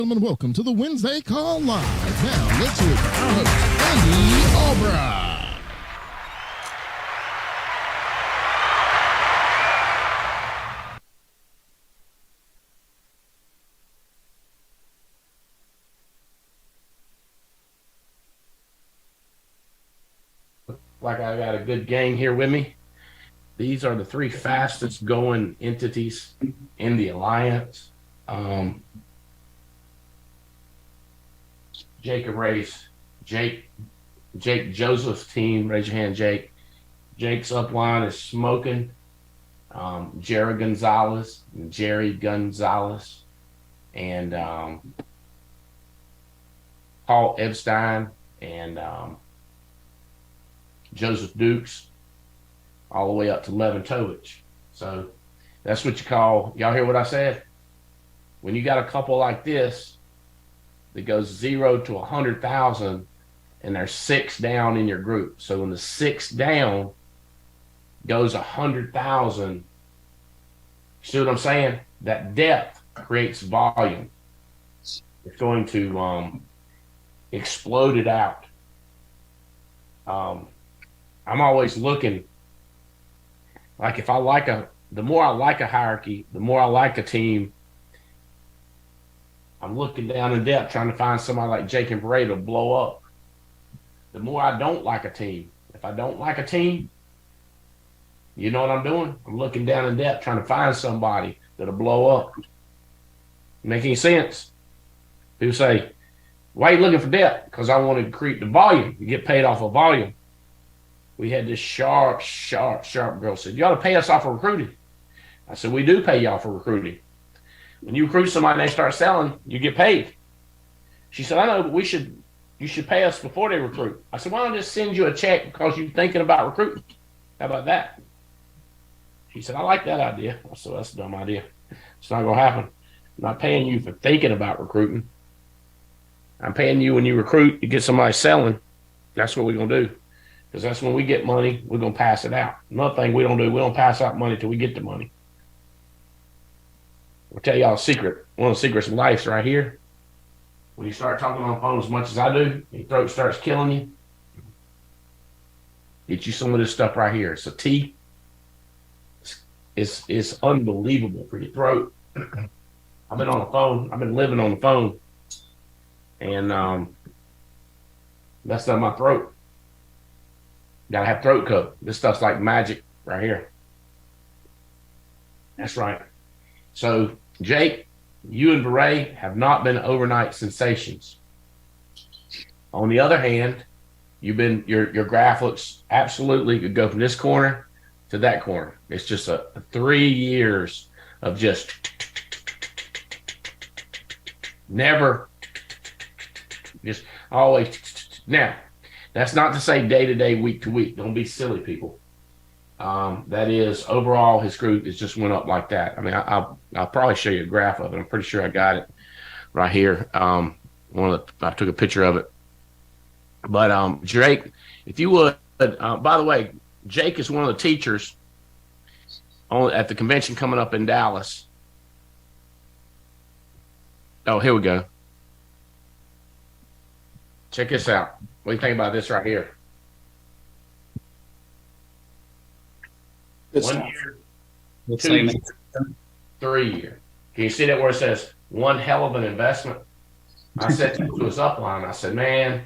Gentlemen, welcome to the Wednesday Call Live. Now, let's hear from our host, Andy Albright. Like I got a good gang here with me. These are the three fastest going entities in the alliance. Jacob Race, Jake Joseph's team. Raise your hand, Jake. Jake's upline is Smoking, Jerry Gonzalez, and Paul Epstein, and Joseph Dukes, all the way up to Levin Tovich. So that's what you call, y'all hear what I said? When you got a couple like this that goes 0 to 100,000 and there's 6 down in your group. So when the 6 down goes 100,000, see what I'm saying? That depth creates volume. It's going to explode it out. I'm always looking, like if I like the more I like a hierarchy, the more I like a team, I'm looking down in depth trying to find somebody like Jake and Bray to blow up. The more I don't like a team, if I don't like a team, you know what I'm doing? I'm looking down in depth trying to find somebody that'll blow up. Make any sense? People say, why are you looking for depth? Because I want to create the volume. You get paid off of volume. We had this sharp girl said, you ought to pay us off of recruiting. I said, we do pay y'all for recruiting. When you recruit somebody and they start selling, you get paid. She said, I know, but you should pay us before they recruit. I said, why don't I just send you a check because you're thinking about recruiting? How about that? She said, I like that idea. I said, that's a dumb idea. It's not going to happen. I'm not paying you for thinking about recruiting. I'm paying you when you recruit, you get somebody selling. That's what we're going to do. Because that's when we get money, we're going to pass it out. Another thing we don't do, we don't pass out money till we get the money. I'll tell y'all a secret. One of the secrets of life is right here. When you start talking on the phone as much as I do, your throat starts killing you. Get you some of this stuff right here. It's a tea. It's unbelievable for your throat. I've been on the phone. I've been living on the phone. And messed up my throat. Gotta have throat coat. This stuff's like magic right here. That's right. So, Jake, you and Beret have not been overnight sensations. On the other hand, your graph looks absolutely, you could go from this corner to that corner. It's just a 3 years of just never, just always. Now, that's not to say day to day, week to week. Don't be silly, people. That is, overall, his group has just went up like that. I mean, I'll probably show you a graph of it. I'm pretty sure I got it right here. I took a picture of it. But Jake, if you would, by the way, Jake is one of the teachers at the convention coming up in Dallas. Oh, here we go. Check this out. What do you think about this right here? Good 1 stuff. year, Looks 2 like years, 3 year. Can you see that where it says one hell of an investment? I said to his upline, I said, man,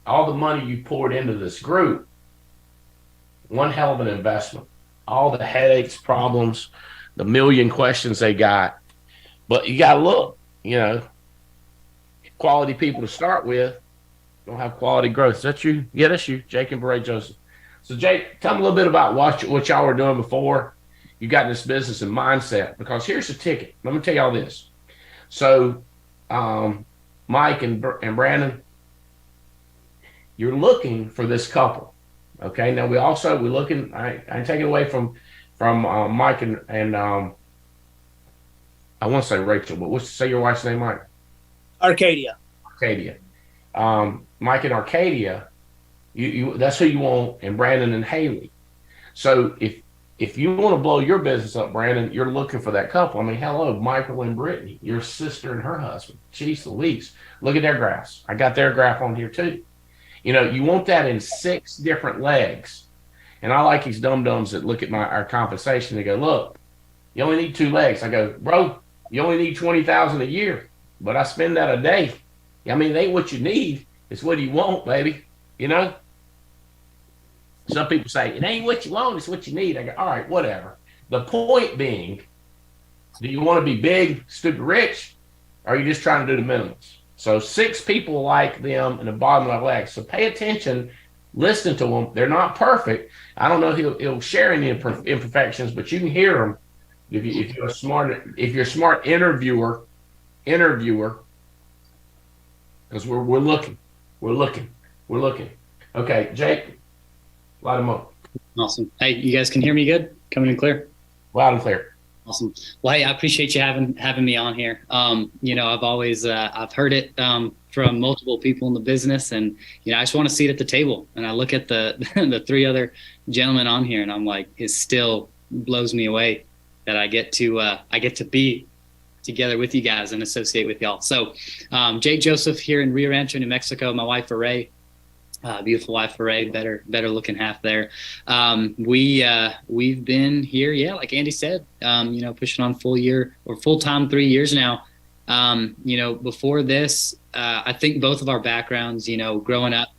all the money you poured into this group, one hell of an investment. All the headaches, problems, the million questions they got. But you got to look, quality people to start with don't have quality growth. Is that you? Yeah, that's you, Jake and Beret Joseph. So, Jake, tell me a little bit about what y'all were doing before you got in this business and mindset. Because here's the ticket. Let me tell y'all this. So, Mike and Brandon, you're looking for this couple. Okay. Now we're looking. I ain't taking away from Mike and I want to say Rachel, but say your wife's name, Mike? Arcadia. Mike and Arcadia, you that's who you want, and Brandon and Haley. So if if you want to blow your business up, Brandon, you're looking for that couple. I mean, hello, Michael and Brittany, your sister and her husband. Jeez Louise. Look at their graphs. I got their graph on here too. You know, you want that in 6 different legs. And I like these dum-dums that look at our compensation. They go, look, you only need 2 legs. I go, bro, you only need $20,000 a year, but I spend that a day. I mean, it ain't what you need. It's what you want, baby. You know? Some people say, it ain't what you want, it's what you need. I go, all right, whatever. The point being, do you want to be big, stupid rich, or are you just trying to do the minimums? So 6 people like them in the bottom of the legs. So pay attention, listen to them. They're not perfect. I don't know if he'll share any imperfections, but you can hear them if you're a smart interviewer, because we're looking. Okay, Jake, light them up. Awesome. Hey, you guys can hear me good? Coming in clear? Loud and clear. Awesome. Well, hey, I appreciate you having me on here. You know, I've always I've heard it from multiple people in the business, and you know, I just want to see it at the table. And I look at the the 3 other gentlemen on here, and I'm like, it still blows me away that I get to be together with you guys and associate with y'all. So, Jake Joseph here in Rio Rancho, New Mexico. My wife, Ray. Beautiful wife, Ray, better looking half there. We've been here, yeah, like Andy said, you know, pushing on full time 3 years now. You know, before this, I think both of our backgrounds, you know, growing up,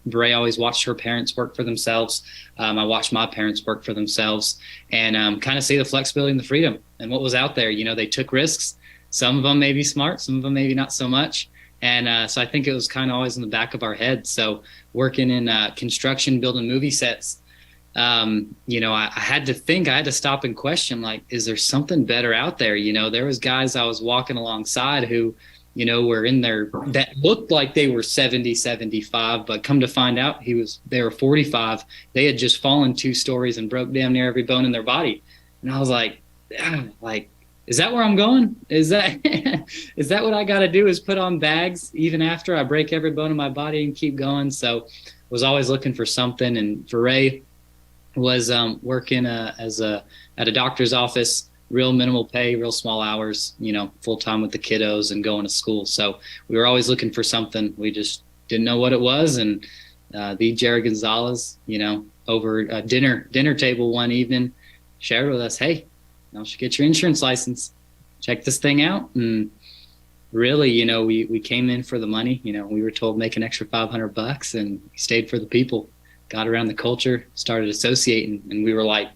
Ray always watched her parents work for themselves. I watched my parents work for themselves, and kind of see the flexibility and the freedom and what was out there. You know, they took risks. Some of them may be smart, some of them maybe not so much. And so I think it was kind of always in the back of our head. So working in construction, building movie sets, you know, I had to stop and question, like, is there something better out there? You know, there was guys I was walking alongside who, you know, were in there that looked like they were 70, 75, but come to find out they were 45. They had just fallen 2 stories and broke damn near every bone in their body. And I was like, is that where I'm going? Is that what I got to do, is put on bags even after I break every bone in my body and keep going? So was always looking for something. And for Ray was working at a doctor's office, real minimal pay, real small hours, you know, full time with the kiddos and going to school. So we were always looking for something. We just didn't know what it was. And the Jared Gonzalez, you know, over a dinner table one evening, shared with us, hey, you should get your insurance license, check this thing out. And really, you know, we came in for the money. You know, we were told make an extra $500, and we stayed for the people, got around the culture, started associating. And we were like,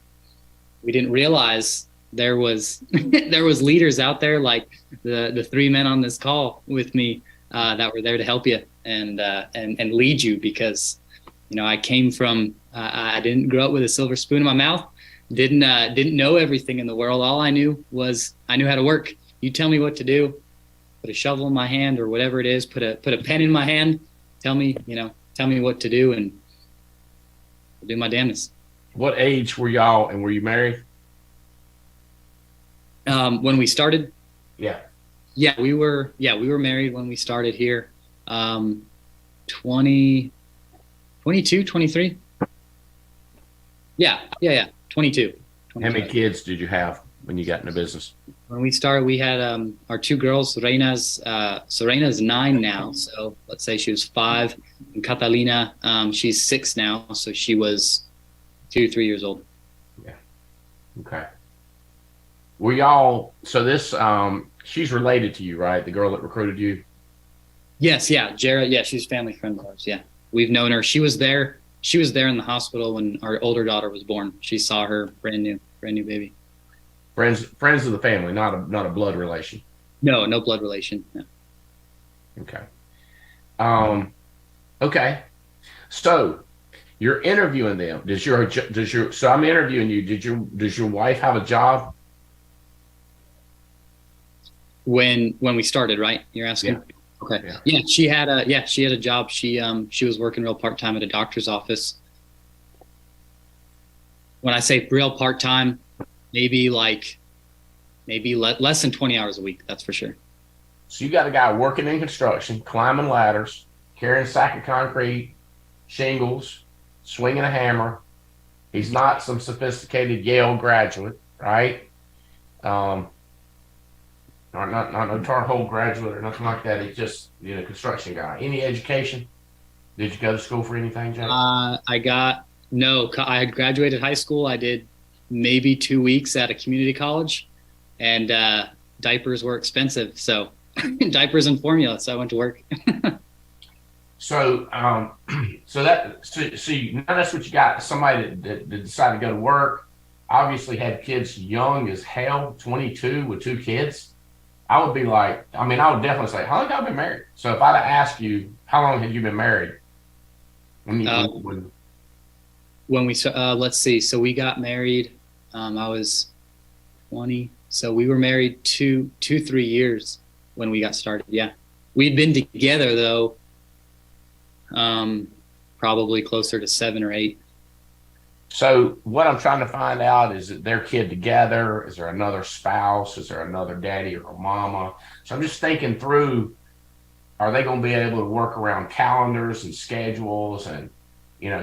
we didn't realize there was leaders out there like the 3 men on this call with me that were there to help you and lead you, because, you know, I came from I didn't grow up with a silver spoon in my mouth. Didn't know everything in the world. All I knew was I knew how to work. You tell me what to do, put a shovel in my hand or whatever it is, put a pen in my hand, tell me what to do, and I'll do my damnedest. What age were y'all, and were you married? When we started? Yeah, we were married when we started here. 22, 23. Yeah. 22. How many kids did you have when you got in the business? When we started, we had our 2 girls. Reina's 9 now, so let's say she was 5. And Catalina, she's 6 now, so she was 2, 3 years old. Yeah. Okay. Were y'all, so this, she's related to you, right? The girl that recruited you? Yes, yeah. Jared, yeah, she's a family friend of ours, yeah. We've known her. She was there in the hospital when our older daughter was born. She saw her brand new baby. Friends of the family, not a blood relation. No blood relation. No. Okay. Okay. So you're interviewing them. So I'm interviewing you. Does your wife have a job? When we started, right? You're asking? Yeah. Okay. Yeah, she had a job. She was working real part-time at a doctor's office. When I say real part-time, maybe less than 20 hours a week, that's for sure. So you got a guy working in construction, climbing ladders, carrying a sack of concrete, shingles, swinging a hammer, He's not some sophisticated Yale graduate, right? Not no Tar Hole graduate or nothing like that. He's just construction guy. Any education? Did you go to school for anything, Jake? I had graduated high school. I did maybe 2 weeks at a community college, and diapers were expensive, so diapers and formula. So I went to work. So, now that's what you got. Somebody that decided to go to work, obviously had kids young as hell, 22 with 2 kids. I would be like, I would definitely say, how long have you been married? So if I'd have asked you, how long have you been married? When we let's see. So we got married. I was 20. So we were married 3 years when we got started. Yeah, we'd been together though. Probably closer to 7 or 8. So what I'm trying to find out is that their kid together? Is there another spouse? Is there another daddy or a mama? So I'm just thinking through, are they going to be able to work around calendars and schedules? And,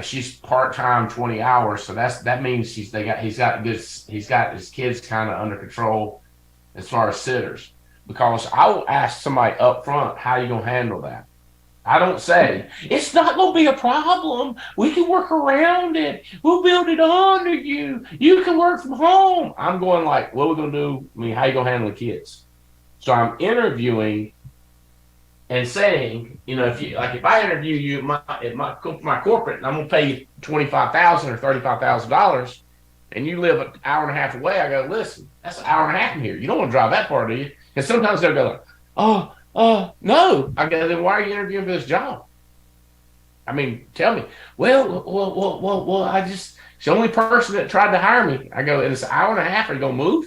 she's part-time 20 hours. So that means he's got his kids kind of under control as far as sitters, because I will ask somebody up front, how are you going to handle that? I don't say, it's not going to be a problem. We can work around it. We'll build it onto you. You can work from home. I'm going like, what are we going to do? How you going to handle the kids? So I'm interviewing and saying, if I interview you at my corporate, and I'm going to pay you $25,000 or $35,000, and you live an hour and a half away, I go, listen, that's an hour and a half from here. You don't want to drive that far, do you? Because sometimes they'll go like, no. I go, then why are you interviewing for this job? Tell me. Well, it's the only person that tried to hire me. I go, and it's an hour and a half. Are you going to move?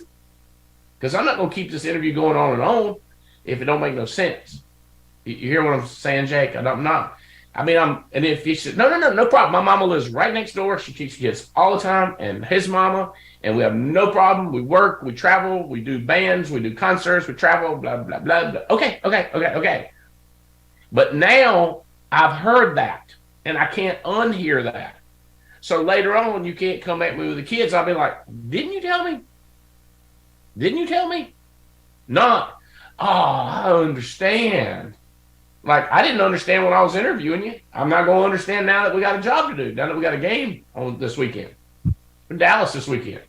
Because I'm not going to keep this interview going on and on if it don't make no sense. You hear what I'm saying, Jake? And if he said, no problem. My mama lives right next door. She keeps kids all the time, and his mama, and we have no problem. We work, we travel, we do bands, we do concerts, we travel, blah, blah, blah, blah. Okay. But now I've heard that, and I can't unhear that. So later on, you can't come at me with the kids. I'll be like, didn't you tell me? Not, I understand. Like, I didn't understand when I was interviewing you. I'm not going to understand now that we got a job to do, now that we got a game on this weekend. In Dallas this weekend.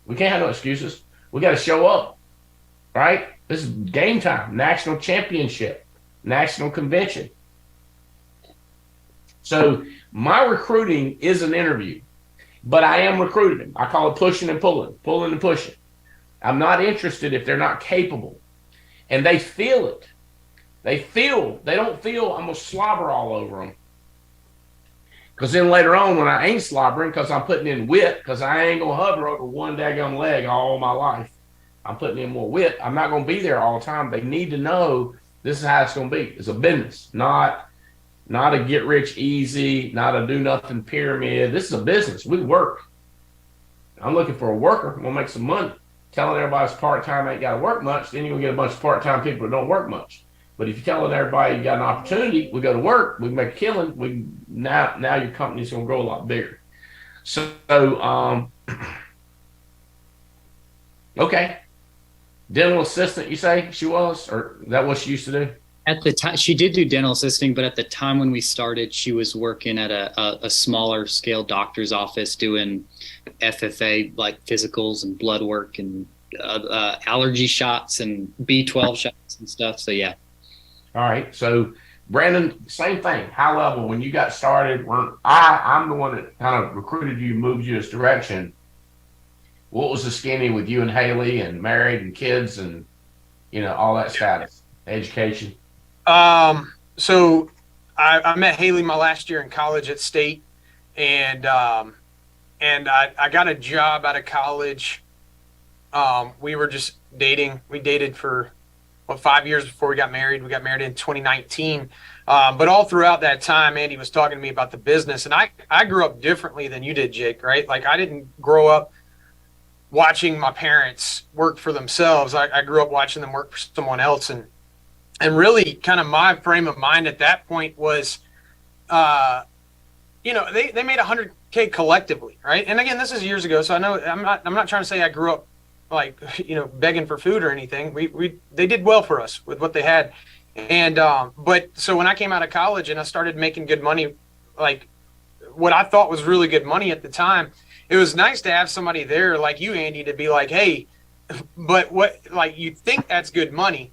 We can't have no excuses. We got to show up, right? This is game time, national championship, national convention. So my recruiting is an interview, but I am recruiting them. I call it pushing and pulling and pushing. I'm not interested if they're not capable. And they feel it. They don't feel I'm going to slobber all over them. Because then later on, when I ain't slobbering, because I'm putting in wit, because I ain't going to hover over one daggone leg all my life. I'm putting in more wit. I'm not going to be there all the time. They need to know this is how it's going to be. It's a business, not a get rich easy, not a do nothing pyramid. This is a business. We work. I'm looking for a worker. I'm going to make some money. Telling everybody's part-time ain't got to work much, then you're going to get a bunch of part-time people that don't work much. But if you're telling everybody you got an opportunity, we go to work, we make a killing, now your company's going to grow a lot bigger. So, okay. Dental assistant, you say she was? Or is that what she used to do? At the time, she did do dental assisting, but at the time when we started, she was working at a smaller scale doctor's office doing FFA, like physicals and blood work and allergy shots and B12 shots and stuff. So, yeah. All right. So, Brandon, same thing. High level, when you got started, I'm the one that kind of recruited you, moved you this direction. What was the skinny with you and Haley and married and kids and, all that status, education? So I met Haley my last year in college at State, and I got a job out of college. We were just dating. We dated for 5 years before we got married. We got married in 2019. But all throughout that time, Andy was talking to me about the business, and I grew up differently than you did, Jake, right? Like, I didn't grow up watching my parents work for themselves. I grew up watching them work for someone else, and really kind of my frame of mind at that point was they made 100K collectively, right? And again, this is years ago, so I know I'm not trying to say I grew up like begging for food or anything. They did well for us with what they had, and but so when I came out of college and I started making good money, like what I thought was really good money at the time, it was nice to have somebody there like you, Andy, to be like, hey, but what, like, you think that's good money,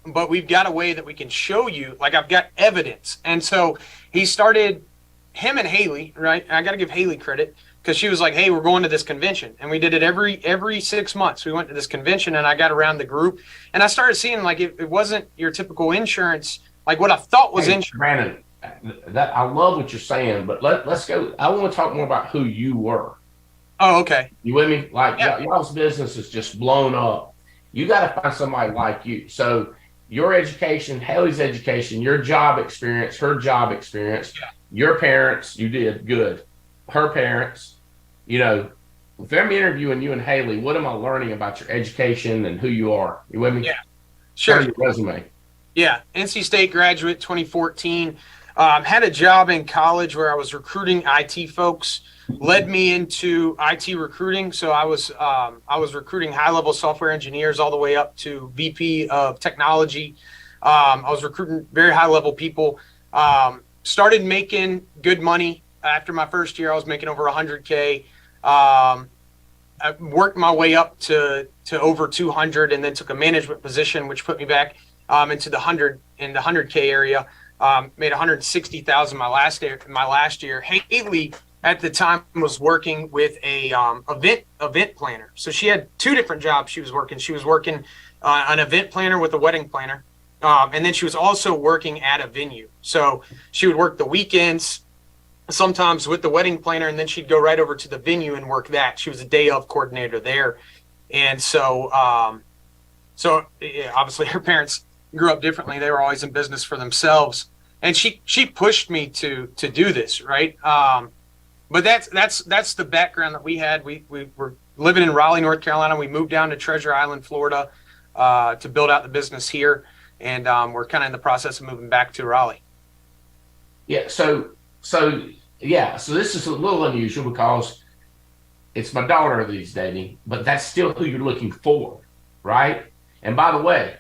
but we've got a way that we can show you, like, I've got evidence. And so he started, him and Haley, right? I got to give Haley credit because she was like, hey, we're going to this convention. And we did it every 6 months. We went to this convention and I got around the group and I started seeing like it wasn't your typical insurance, like what I thought was insurance. Brandon, that I love what you're saying, but let's go. I want to talk more about who you were. Oh, okay. You with me? Like y'all's business is just blown up. You got to find somebody like you. So your education, Haley's education, your job experience, her job experience, your parents, you did good. Her parents, if I'm interviewing you and Haley, what am I learning about your education and who you are? You with me? Yeah, sure. Your resume. Yeah, NC State graduate, 2014. Had a job in college where I was recruiting IT folks. Led me into IT recruiting. So I was recruiting high-level software engineers all the way up to VP of technology. I was recruiting very high-level people. Started making good money after my first year. I was making over 100K. I worked my way up to over 200, and then took a management position, which put me back into the 100K area. Made 160,000 my last year. Haley at the time was working with a event planner. So she had two different jobs she was working. She was working an event planner with a wedding planner. And then she was also working at a venue. So she would work the weekends, sometimes with the wedding planner, and then she'd go right over to the venue and work that. She was a day of coordinator there. And so, obviously her parents grew up differently. They were always in business for themselves. And she pushed me to do this, right? But that's the background that we had. We were living in Raleigh, North Carolina. We moved down to Treasure Island, Florida, to build out the business here. And we're kind of in the process of moving back to Raleigh. Yeah. So this is a little unusual because it's my daughter that he's dating, but that's still who you're looking for, right? And by the way,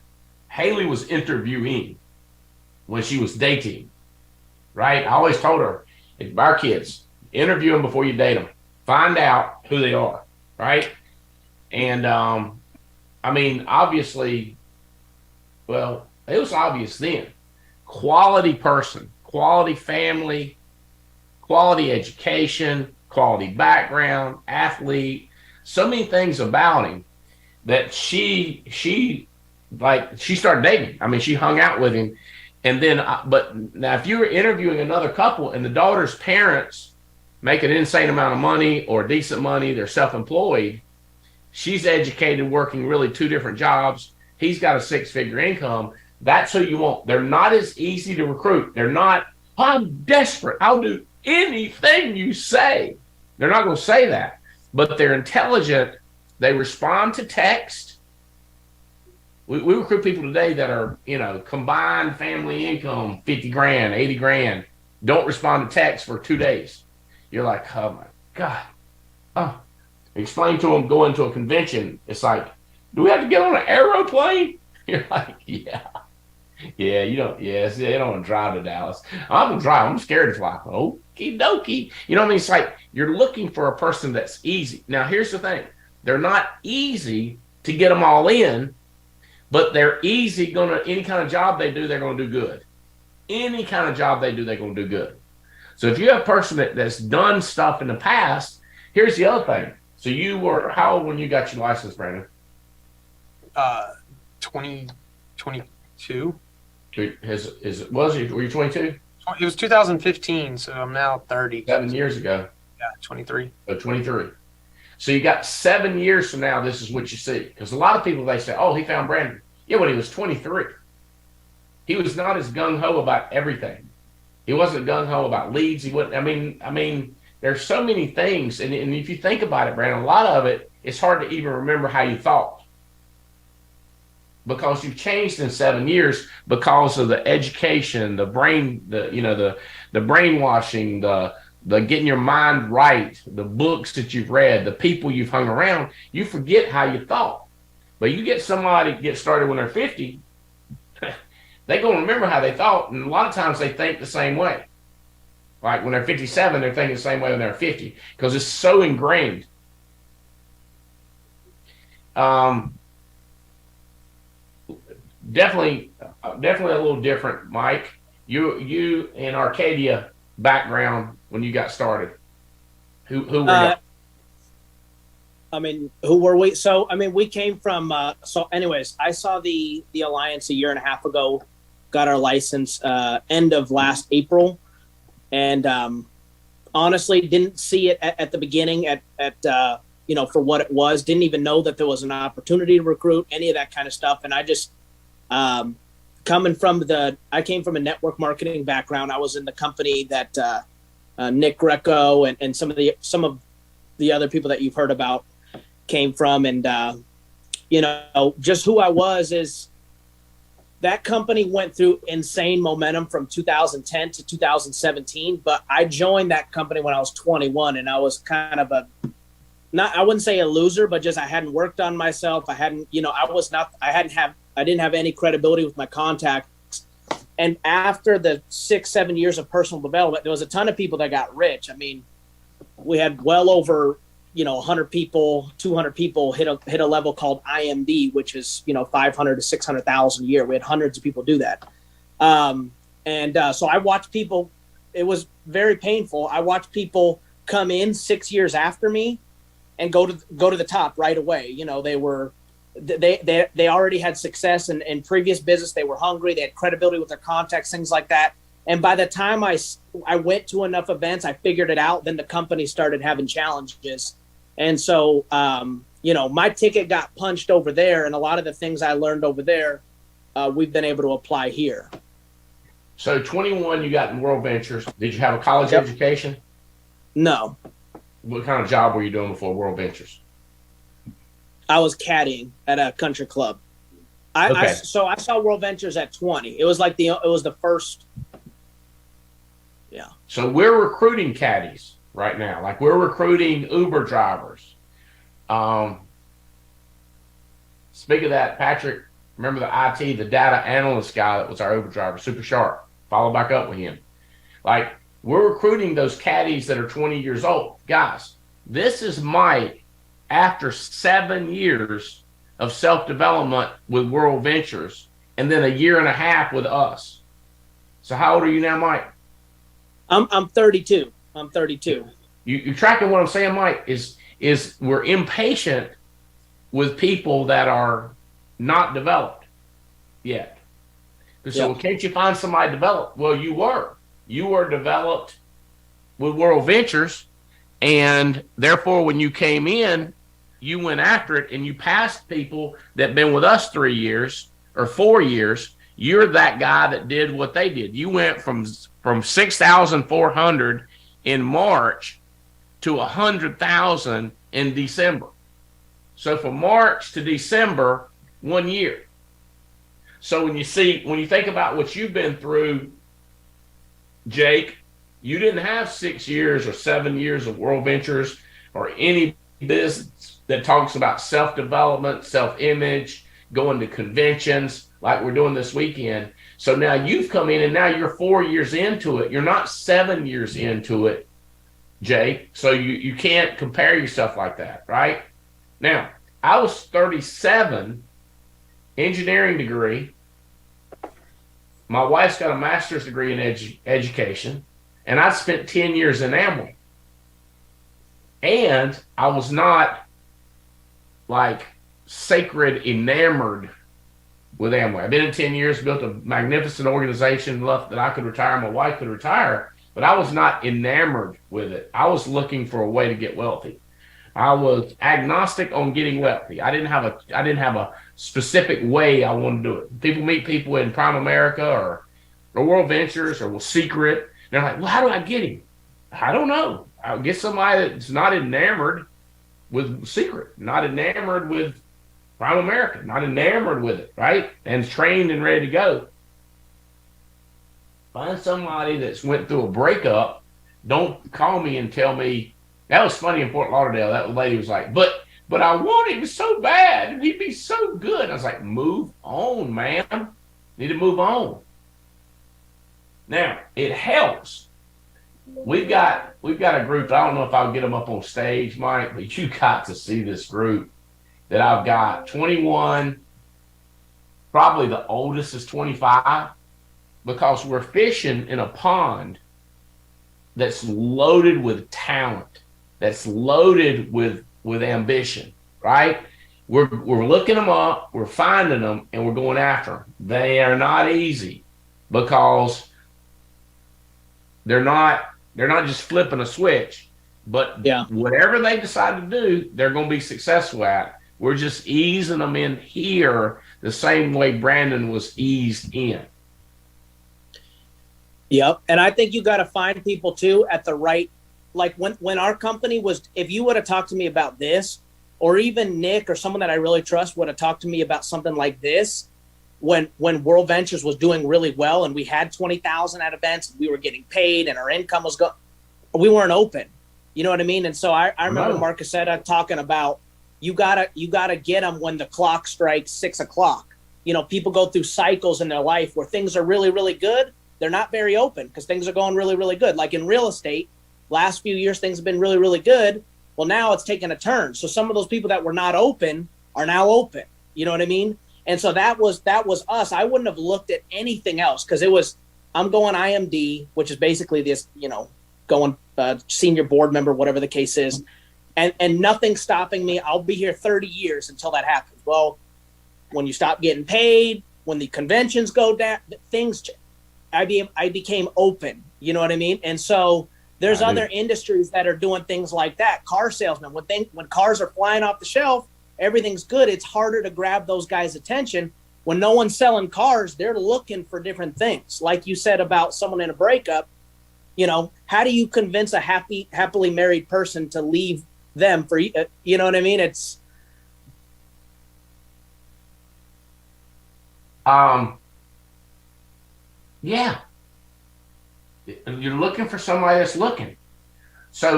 Haley was interviewing when she was dating, right? I always told her, our kids, interview them before you date them. Find out who they are, right? And, obviously, well, it was obvious then. Quality person, quality family, quality education, quality background, athlete, so many things about him that she started dating. She hung out with him. And then, but now if you were interviewing another couple and the daughter's parents make an insane amount of money or decent money, they're self-employed, she's educated, working really two different jobs, he's got a six-figure income, that's who you want. They're not as easy to recruit. They're not, I'm desperate, I'll do anything you say. They're not going to say that, but they're intelligent. They respond to text. We recruit people today that are, combined family income, 50 grand, 80 grand, don't respond to text for 2 days. You're like, oh my God. Oh, explain to them going to a convention. It's like, do we have to get on an aeroplane? You're like, yeah, they don't want to drive to Dallas. I'm going to drive. I'm scared to fly. Okie dokie. You know what I mean? It's like, you're looking for a person that's easy. Now, here's the thing. They're not easy to get them all in, but they're easy any kind of job they do, they're going to do good. Any kind of job they do, they're going to do good. So if you have a person that's done stuff in the past, here's the other thing. So you were, how old when you got your license, Brandon? 2022. Were you 22? It was 2015, so I'm now 30. 7 years ago. Yeah, 23. So 23. So you got 7 years from now, this is what you see. Because a lot of people, they say, oh, he found Brandon. Yeah, when he was 23. He was not as gung-ho about everything. He wasn't gung-ho about leads. He wouldn't, I mean, there's so many things. And if you think about it, Brandon, a lot of it, it's hard to even remember how you thought. because you've changed in 7 years because of the education, the brain, the brainwashing, the getting your mind right, the books that you've read, the people you've hung around. You forget how you thought. But you get somebody get started when they're 50, they're going to remember how they thought, and a lot of times they think the same way. Like when they're 57, they're thinking the same way when they're 50 because it's so ingrained. Definitely a little different, Mike. You in Arcadia background when you got started. Who were you? I mean, who were we? So, I mean, we came from, so anyways, I saw the Alliance a year and a half ago, got our license end of last April. And honestly, didn't see it at the beginning at for what it was. Didn't even know that there was an opportunity to recruit, any of that kind of stuff. And I just, I came from a network marketing background. I was in the company that Nick Greco and some of the other people that you've heard about came from. And, just who I was is that company went through insane momentum from 2010 to 2017. But I joined that company when I was 21, and I was kind of I wouldn't say a loser, but just I hadn't worked on myself. I didn't have any credibility with my contacts. And after the 6-7 years of personal development, there was a ton of people that got rich. I mean, we had well over 100 people, 200 people hit a level called IMD, which is 500 to 600,000 a year. We had hundreds of people do that, so I watched people. It was very painful. I watched people come in 6 years after me and go to the top right away. They already had success in previous business. They were hungry. They had credibility with their contacts, things like that. And by the time I went to enough events, I figured it out. Then the company started having challenges. And so, my ticket got punched over there. And a lot of the things I learned over there, we've been able to apply here. So 21, you got in World Ventures. Did you have a college education? No. What kind of job were you doing before World Ventures? I was caddying at a country club. So I saw World Ventures at 20. It was like it was the first. Yeah. So we're recruiting caddies right now. Like we're recruiting Uber drivers. Speak of that, Patrick, remember the IT, the data analyst guy that was our Uber driver, super sharp. Follow back up with him. Like we're recruiting those caddies that are 20 years old. Guys, this is Mike after 7 years of self-development with World Ventures and then a year and a half with us. So how old are you now, Mike? I'm 32. I'm 32. You're tracking what I'm saying, Mike, is we're impatient with people that are not developed yet. So can't you find somebody developed? Well, you were developed with World Ventures, and therefore when you came in, you went after it and you passed people that been with us 3 years or 4 years. You're that guy that did what they did. You went from 6,400 in March to 100,000 in December. So from March to December, 1 year. So when you think about what you've been through, Jake, you didn't have 6 years or 7 years of World Ventures or any business that talks about self-development, self-image, going to conventions like we're doing this weekend. So now you've come in and now you're 4 years into it. You're not 7 years into it, Jake. So you can't compare yourself like that, right? Now, I was 37, engineering degree. My wife's got a master's degree in education, and I spent 10 years in Amway. And I was not like sacred enamored with Amway. I've been in 10 years, built a magnificent organization, left that I could retire, my wife could retire, but I was not enamored with it. I was looking for a way to get wealthy. I was agnostic on getting wealthy. I didn't have a specific way I wanted to do it. People meet people in Prime America or World Ventures or Secret. They're like, well, how do I get him? I don't know. I'll get somebody that's not enamored with Secret, not enamored with prime American, not enamored with it, right? And trained and ready to go. Find somebody that's went through a breakup. Don't call me and tell me. That was funny in Fort Lauderdale. That lady was like, but I want him so bad, and he'd be so good. I was like, move on, man. Need to move on. Now, it helps. We've got a group. I don't know if I'll get them up on stage, Mike, but you got to see this group that I've got. 21, probably the oldest is 25, because we're fishing in a pond that's loaded with talent, that's loaded with ambition, right? We're looking them up, we're finding them, and we're going after them. They are not easy because they're not just flipping a switch, but whatever they decide to do, they're going to be successful at. We're just easing them in here the same way Brandon was eased in. Yep. And I think you got to find people too at the right, like when our company was, if you would have talked to me about this, or even Nick or someone that I really trust would have talked to me about something like this, when World Ventures was doing really well and we had 20,000 at events, we were getting paid and our income was going, we weren't open. You know what I mean? And so I remember Mark Cassetta talking about, you gotta get them when the clock strikes 6 o'clock. You know, people go through cycles in their life where things are really, really good. They're not very open because things are going really, really good. Like in real estate, last few years, things have been really, really good. Well, now it's taken a turn. So some of those people that were not open are now open. You know what I mean? And so that was us. I wouldn't have looked at anything else because it was, I'm going IMD, which is basically this, you know, going senior board member, whatever the case is, and nothing stopping me. I'll be here 30 years until that happens. Well, when you stop getting paid, when the conventions go down, things change. I became open, you know what I mean? And so there's other industries that are doing things like that. Car salesmen, when cars are flying off the shelf, everything's good. It's harder to grab those guys' attention. When no one's selling cars, they're looking for different things. Like you said about someone in a breakup, you know, how do you convince a happily married person to leave them for, you know what I mean? It's, yeah. You're looking for somebody that's looking. So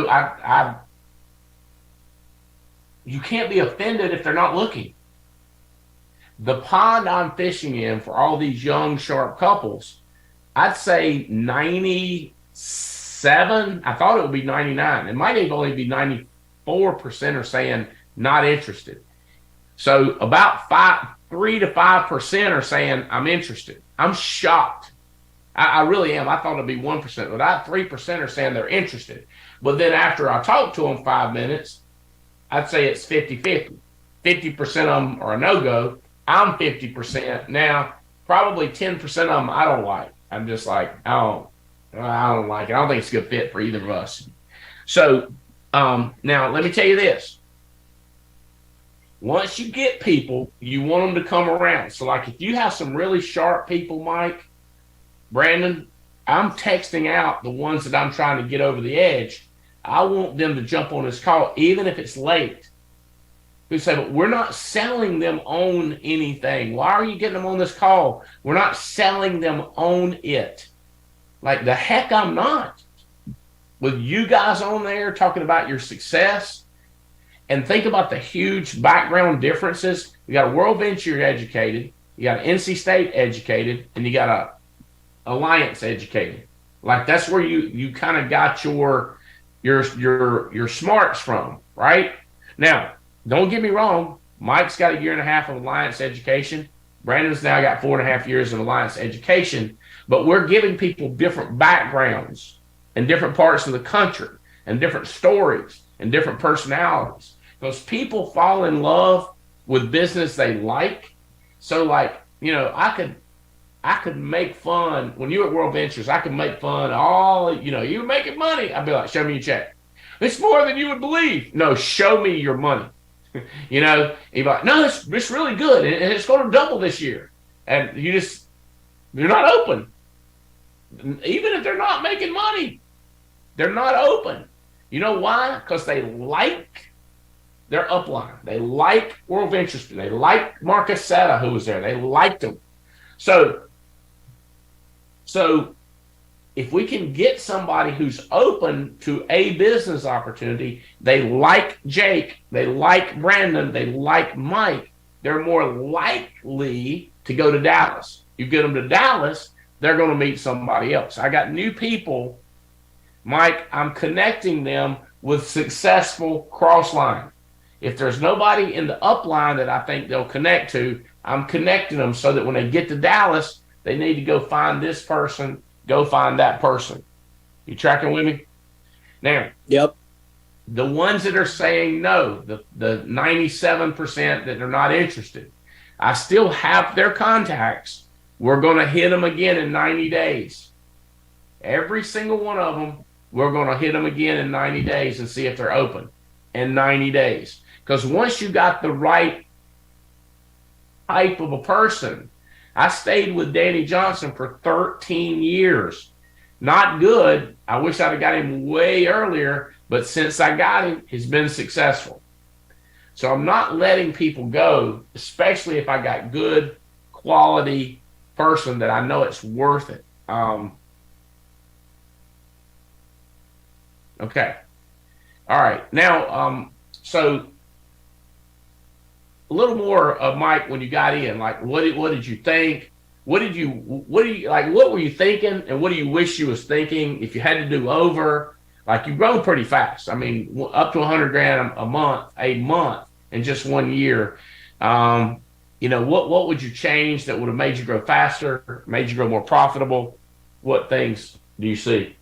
you can't be offended if they're not looking. The pond I'm fishing in for all these young, sharp couples, I'd say 97. I thought it would be 99. It might even only be 94% are saying not interested. So about 3 to 5% are saying I'm interested. I'm shocked. I really am. I thought it'd be 1%, but 3% are saying they're interested. But then after I talk to them 5 minutes, I'd say it's 50-50. 50% of them are a no-go. I'm 50%. Now, probably 10% of them I don't like. I'm just like, I don't like it. I don't think it's a good fit for either of us. So now let me tell you this. Once you get people, you want them to come around. So like if you have some really sharp people, Mike, Brandon, I'm texting out the ones that I'm trying to get over the edge. I want them to jump on this call, even if it's late. Who say, but we're not selling them on anything. Why are you getting them on this call? We're not selling them on it. Like the heck I'm not. With you guys on there talking about your success, and think about the huge background differences. You got a World Venture educated, you got an NC State educated, and you got a Alliance educated. Like that's where you kind of got your smarts from, right? Now, don't get me wrong. Mike's got 1.5 years of Alliance education. Brandon's now got 4.5 years of Alliance education. But we're giving people different backgrounds and different parts of the country and different stories and different personalities. Because people fall in love with business they like. So like, you know, I could make fun when you were at World Ventures. I could make fun you're making money. I'd be like, show me your check. It's more than you would believe. No, show me your money. You know, you'd be like, no, it's really good and it's going to double this year. And you're not open. Even if they're not making money, they're not open. You know why? Because they like their upline. They like World Ventures. They like Marcus Setta, who was there. They liked him. So if we can get somebody who's open to a business opportunity, they like Jake, they like Brandon, they like Mike, they're more likely to go to Dallas. You get them to Dallas, they're going to meet somebody else. I got new people, Mike, I'm connecting them with successful cross line. If there's nobody in the upline that I think they'll connect to, I'm connecting them so that when they get to Dallas, they need to go find this person, go find that person. You tracking with me? Now, Yep. the ones that are saying no, the 97% that are not interested, I still have their contacts. We're going to hit them again in 90 days. Every single one of them, we're going to hit them again in 90 days and see if they're open in 90 days. Because once you got the right type of a person, I stayed with Danny Johnson for 13 years. Not good. I wish I'd have got him way earlier, but since I got him, he's been successful. So I'm not letting people go, especially if I got good quality person that I know it's worth it. Okay. All right. Now, so a little more of Mike when you got in. Like, what did you think? What were you thinking, and what do you wish you was thinking if you had to do over? Like, you've grown pretty fast. I mean, up to $100,000 a month in just 1 year. What would you change that would have made you grow faster, made you grow more profitable? What things do you see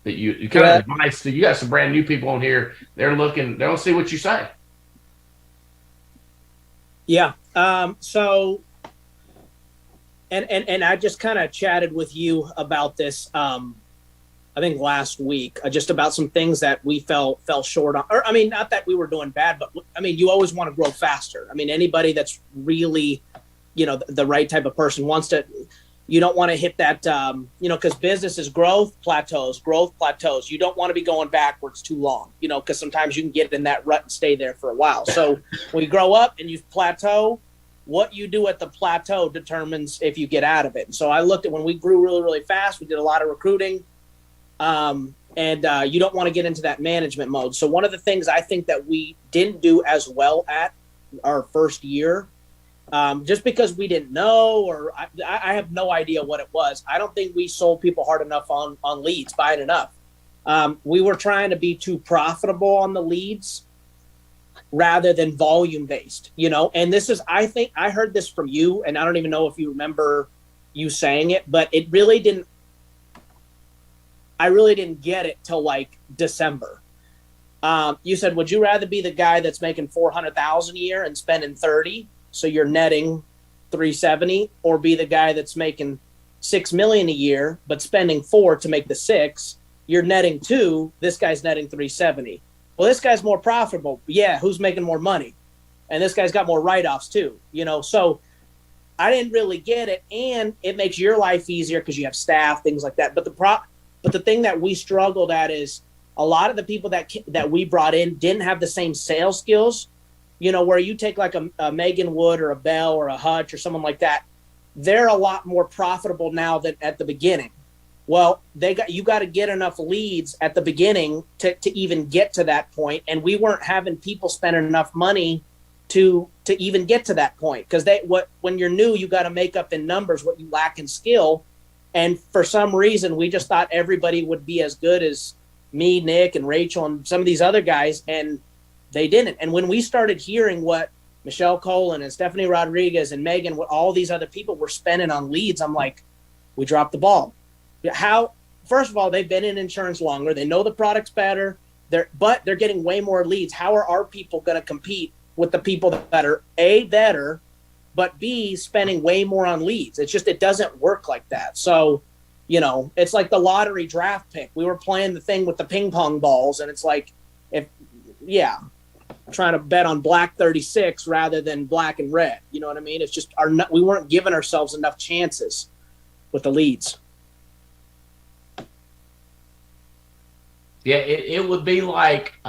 that you kind of advice to? You got some brand new people on here. They're looking. They don't see what you say. Yeah. So, and I just kind of chatted with you about this. I think last week, just about some things that we fell short on. Or, I mean, not that we were doing bad, but I mean, you always want to grow faster. I mean, anybody that's really, the right type of person wants to. You don't want to hit that, because business is growth plateaus. You don't want to be going backwards too long, because sometimes you can get in that rut and stay there for a while. So when you grow up and you plateau, what you do at the plateau determines if you get out of it. And so I looked at when we grew really, really fast, we did a lot of recruiting, and you don't want to get into that management mode. So one of the things I think that we didn't do as well at our first year, just because we didn't know, or I have no idea what it was. I don't think we sold people hard enough on leads, buying enough. We were trying to be too profitable on the leads rather than volume based, and this is, I think I heard this from you, and I don't even know if you remember you saying it, but I really didn't get it till like December. You said, would you rather be the guy that's making $400,000 a year and spending 30? So you're netting 370, or be the guy that's making $6 million a year, but spending 4 to make the 6, you're netting 2. This guy's netting 370. Well, this guy's more profitable. Yeah. Who's making more money? And this guy's got more write-offs too, so I didn't really get it. And it makes your life easier because you have staff, things like that. But the thing that we struggled at is a lot of the people that we brought in didn't have the same sales skills. Where you take like a Megan Wood or a Bell or a Hutch or someone like that, they're a lot more profitable now than at the beginning. Well, you got to get enough leads at the beginning to even get to that point, and we weren't having people spend enough money to even get to that point, because when you're new, you got to make up in numbers what you lack in skill, and for some reason we just thought everybody would be as good as me, Nick, and Rachel, and some of these other guys, and they didn't. And when we started hearing what Michelle Colin and Stephanie Rodriguez and Megan, what all these other people were spending on leads, I'm like, we dropped the ball. First of all, they've been in insurance longer. They know the products better. But they're getting way more leads. How are our people going to compete with the people that are A, better, but B, spending way more on leads? It's just, it doesn't work like that. So, it's like the lottery draft pick. We were playing the thing with the ping pong balls, and it's like, trying to bet on black 36 rather than black and red. You know what I mean? It's just we weren't giving ourselves enough chances with the leads. Yeah, it would be like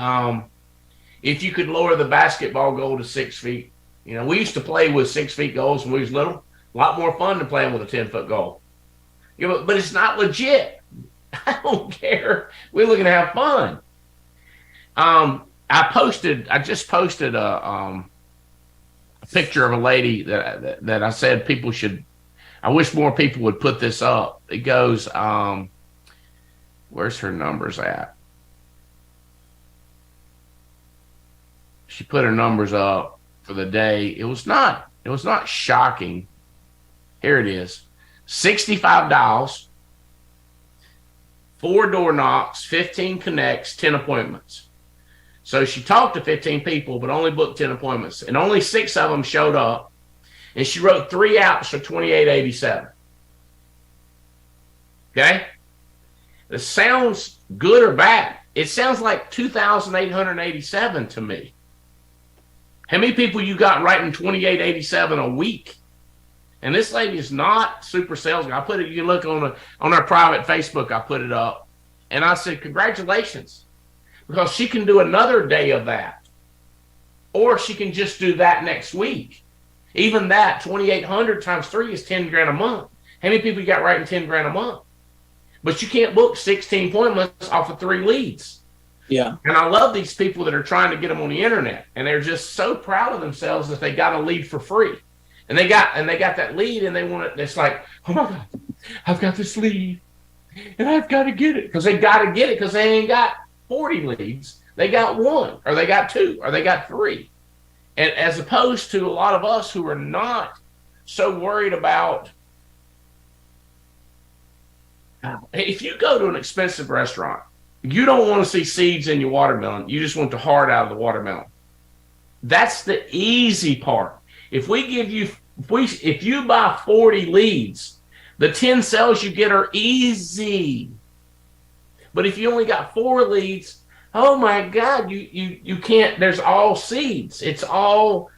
if you could lower the basketball goal to 6 feet. You know, we used to play with 6 feet goals when we was little. A lot more fun than playing with a 10-foot goal. You know, but it's not legit. I don't care. We're looking to have fun. I just posted a picture of a lady that I said people should. I wish more people would put this up. It goes, where's her numbers at? She put her numbers up for the day. It was not shocking. Here it is. 65 dials, 4 door knocks, 15 connects, 10 appointments. So she talked to 15 people, but only booked 10 appointments, and only 6 of them showed up. And she wrote 3 outs for $28.87. Okay? This sounds good or bad. It sounds like $2,887 to me. How many people you got writing $28.87 a week? And this lady is not super salesman. I put it. You can look on our private Facebook. I put it up, and I said, "Congratulations," because she can do another day of that, or she can just do that next week. Even that 2,800 times 3 is $10,000 a month. How many people you got writing $10,000 a month? But you can't book 16 appointments off of 3 leads. Yeah. And I love these people that are trying to get them on the internet, and they're just so proud of themselves that they got a lead for free. And they got that lead, and they want it. It's like, oh my God, I've got this lead, and I've got to get it, because they got to get it, because they ain't got 40 leads. They got 1, or they got 2, or they got 3. And as opposed to a lot of us who are not so worried about, if you go to an expensive restaurant, you don't want to see seeds in your watermelon. You just want the heart out of the watermelon. That's the easy part. If you buy 40 leads, the 10 sales you get are easy. But if you only got 4 leads, oh my God, you can't. There's all seeds. It's all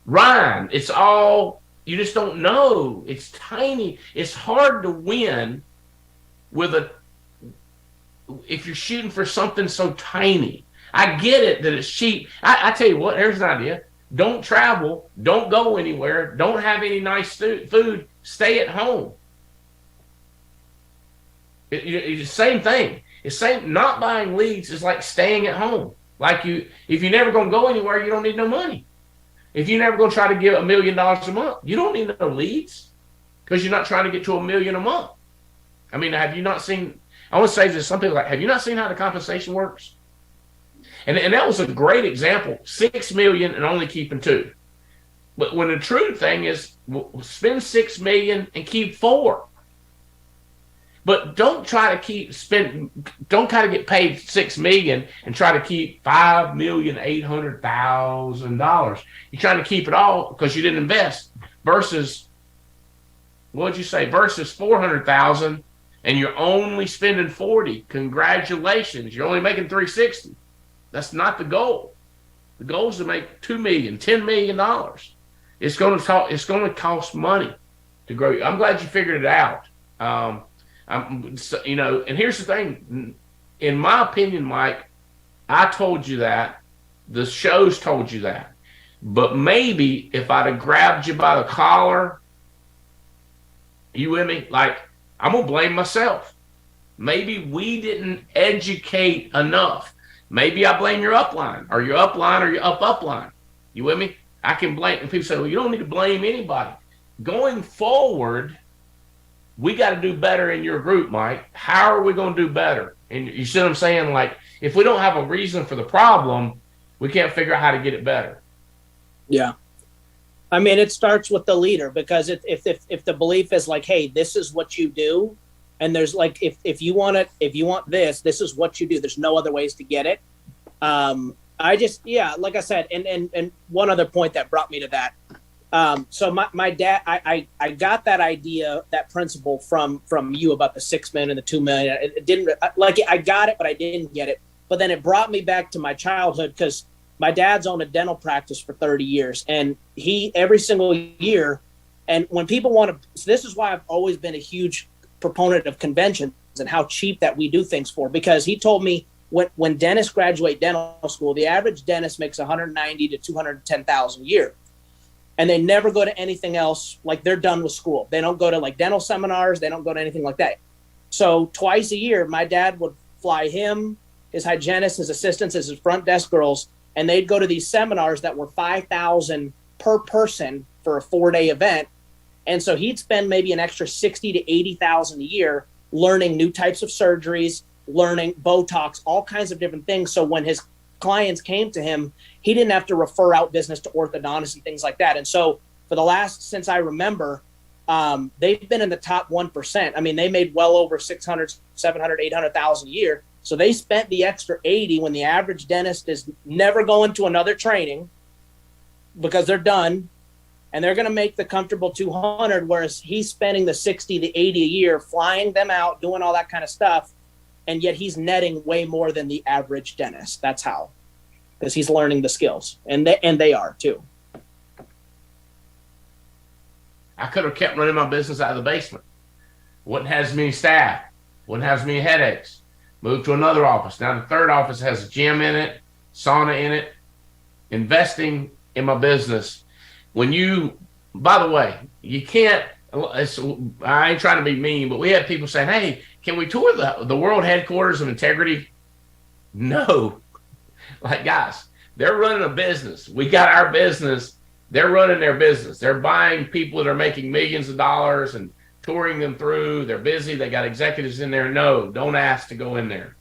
rind. It's all, you just don't know. It's tiny. It's hard to win if you're shooting for something so tiny. I get it that it's cheap. I tell you what, here's an idea. Don't travel. Don't go anywhere. Don't have any nice food. Stay at home. It's the same thing. It's same. Not buying leads is like staying at home. Like if you're never going to go anywhere, you don't need no money. If you're never going to try to get $1 million a month, you don't need no leads, because you're not trying to get to $1 million a month. I mean, have you not seen? I want to say this. Some people are like, have you not seen how the compensation works? And that was a great example. 6 million and only keeping 2. But when the true thing is, spend 6 million and keep 4. But don't try to get paid 6 million and try to keep $5,800,000. You're trying to keep it all because you didn't invest. Versus, what'd you say? Versus 400,000, and you're only spending 40. Congratulations, you're only making 360. That's not the goal. The goal is to make $2 million, $10 million. It's going to cost money to grow. I'm glad you figured it out. And here's the thing. In my opinion, Mike, I told you that. The shows told you that. But maybe if I'd have grabbed you by the collar, you with me? Like, I'm going to blame myself. Maybe we didn't educate enough. Maybe I blame your upline or your upline. You with me? I can blame. And people say, well, you don't need to blame anybody. Going forward, we got to do better in your group, Mike. How are we going to do better? And you see what I'm saying? Like, if we don't have a reason for the problem, we can't figure out how to get it better. Yeah. I mean, it starts with the leader, because if the belief is like, hey, this is what you do, and there's like, if you want this is what you do. There's no other ways to get it. Like I said, and one other point that brought me to that. So my dad, I got that idea, that principle from you about the 6 million and the 2 million. It didn't like it. I got it, but I didn't get it. But then it brought me back to my childhood, because my dad's owned a dental practice for 30 years, and he every single year. And when people want to, so this is why I've always been a huge proponent of conventions and how cheap that we do things for, because he told me when dentists graduate dental school, the average dentist makes 190 to 210,000 a year, and they never go to anything else. Like, they're done with school. They don't go to like dental seminars. They don't go to anything like that. So twice a year, my dad would fly him, his hygienist, his assistants, his front desk girls, and they'd go to these seminars that were $5,000 per person for a 4-day event. And so he'd spend maybe an extra $60,000 to $80,000 a year learning new types of surgeries, learning Botox, all kinds of different things. So when his clients came to him, he didn't have to refer out business to orthodontists and things like that. And so for the last, since I remember, they've been in the top 1%. I mean, they made well over 600, 700, 800,000 a year. So they spent the extra 80 when the average dentist is never going to another training because they're done, and they're going to make the comfortable 200, whereas he's spending the 60 to 80 a year, flying them out, doing all that kind of stuff. And yet he's netting way more than the average dentist. That's how, because he's learning the skills, and they are too. I could have kept running my business out of the basement. Wouldn't have as many staff. Wouldn't have as many headaches. Moved to another office. Now the third office has a gym in it, sauna in it. Investing in my business. When you, by the way, you can't, I ain't trying to be mean, but we had people saying, hey, can we tour the world headquarters of integrity? No. Like, guys, they're running a business. We got our business. They're running their business. They're buying people that are making millions of dollars and touring them through. They're busy. They got executives in there. No, don't ask to go in there.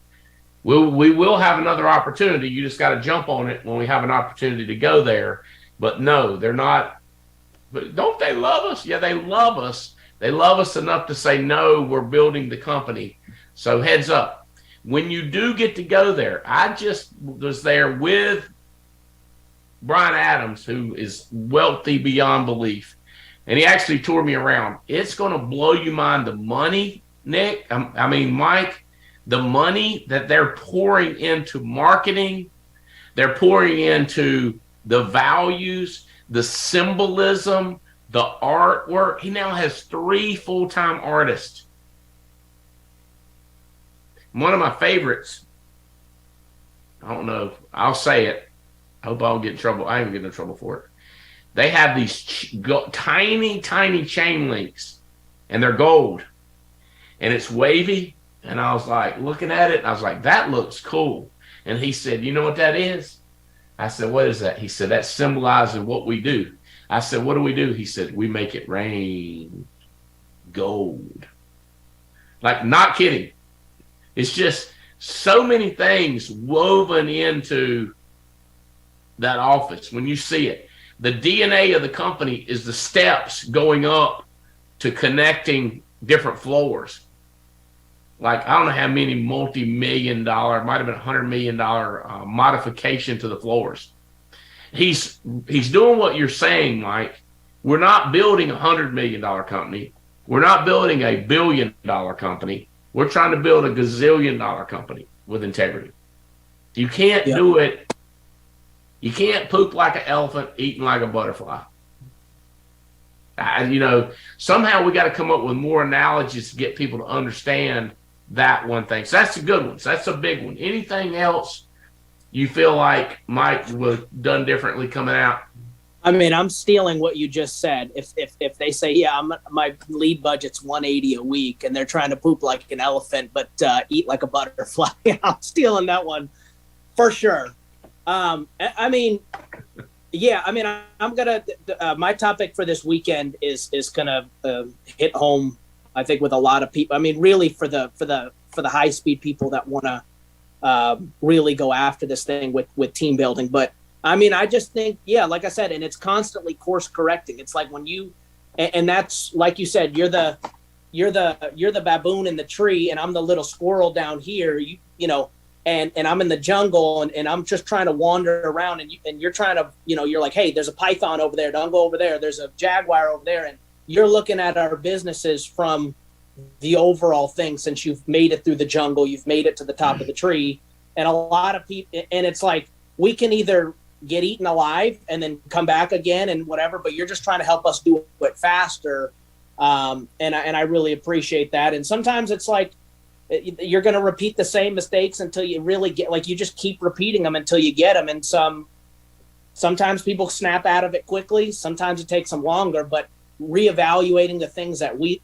We will have another opportunity. You just got to jump on it when we have an opportunity to go there. But no, they're not. But don't they love us? Yeah, they love us. They love us enough to say, no, we're building the company. So heads up. When you do get to go there, I just was there with Brian Adams, who is wealthy beyond belief. And he actually toured me around. It's going to blow your mind, the money, Nick. I mean, Mike, the money that they're pouring into marketing, they're pouring into the values, the symbolism, the artwork. He now has 3 full-time artists. One of my favorites, I don't know, I'll say it. I hope I don't get in trouble. I ain't gonna get in trouble for it. They have these tiny, tiny chain links, and they're gold, and it's wavy. And I was like, looking at it, and I was like, that looks cool. And he said, you know what that is? I said, what is that? He said, that symbolizes what we do. I said, what do we do? He said, we make it rain gold. Like, not kidding. It's just so many things woven into that office when you see it. The DNA of the company is the steps going up to connecting different floors. Like, I don't know how many multi-million-dollar, might have been $100 million modification to the floors. He's doing what you're saying, Mike. We're not building a $100 million company. We're not building a $1 billion company. We're trying to build a gazillion-dollar company with integrity. You can't do it. You can't poop like an elephant, eating like a butterfly. Somehow we got to come up with more analogies to get people to understand that one thing. So that's a good one. So that's a big one. Anything else you feel like Mike would have done differently coming out? I mean, I'm stealing what you just said. If they say, yeah, my lead budget's 180 a week, and they're trying to poop like an elephant but eat like a butterfly, I'm stealing that one for sure. I'm gonna. My topic for this weekend is gonna hit home, I think, with a lot of people. I mean, really for the high speed people that want to really go after this thing with team building. But I mean, I just think, yeah, like I said, and it's constantly course correcting. It's like when you, and that's like you said, you're the baboon in the tree, and I'm the little squirrel down here. And I'm in the jungle, and I'm just trying to wander around, and you're trying to, you're like, hey, there's a python over there. Don't go over there. There's a jaguar over there. And you're looking at our businesses from the overall thing. Since you've made it through the jungle, you've made it to the top of the tree. And a lot of people, and it's like, we can either get eaten alive and then come back again and whatever, but you're just trying to help us do it faster. And I really appreciate that. And sometimes it's like, you're going to repeat the same mistakes until you really get, like, you just keep repeating them until you get them. And sometimes people snap out of it quickly. Sometimes it takes them longer, but reevaluating the things that we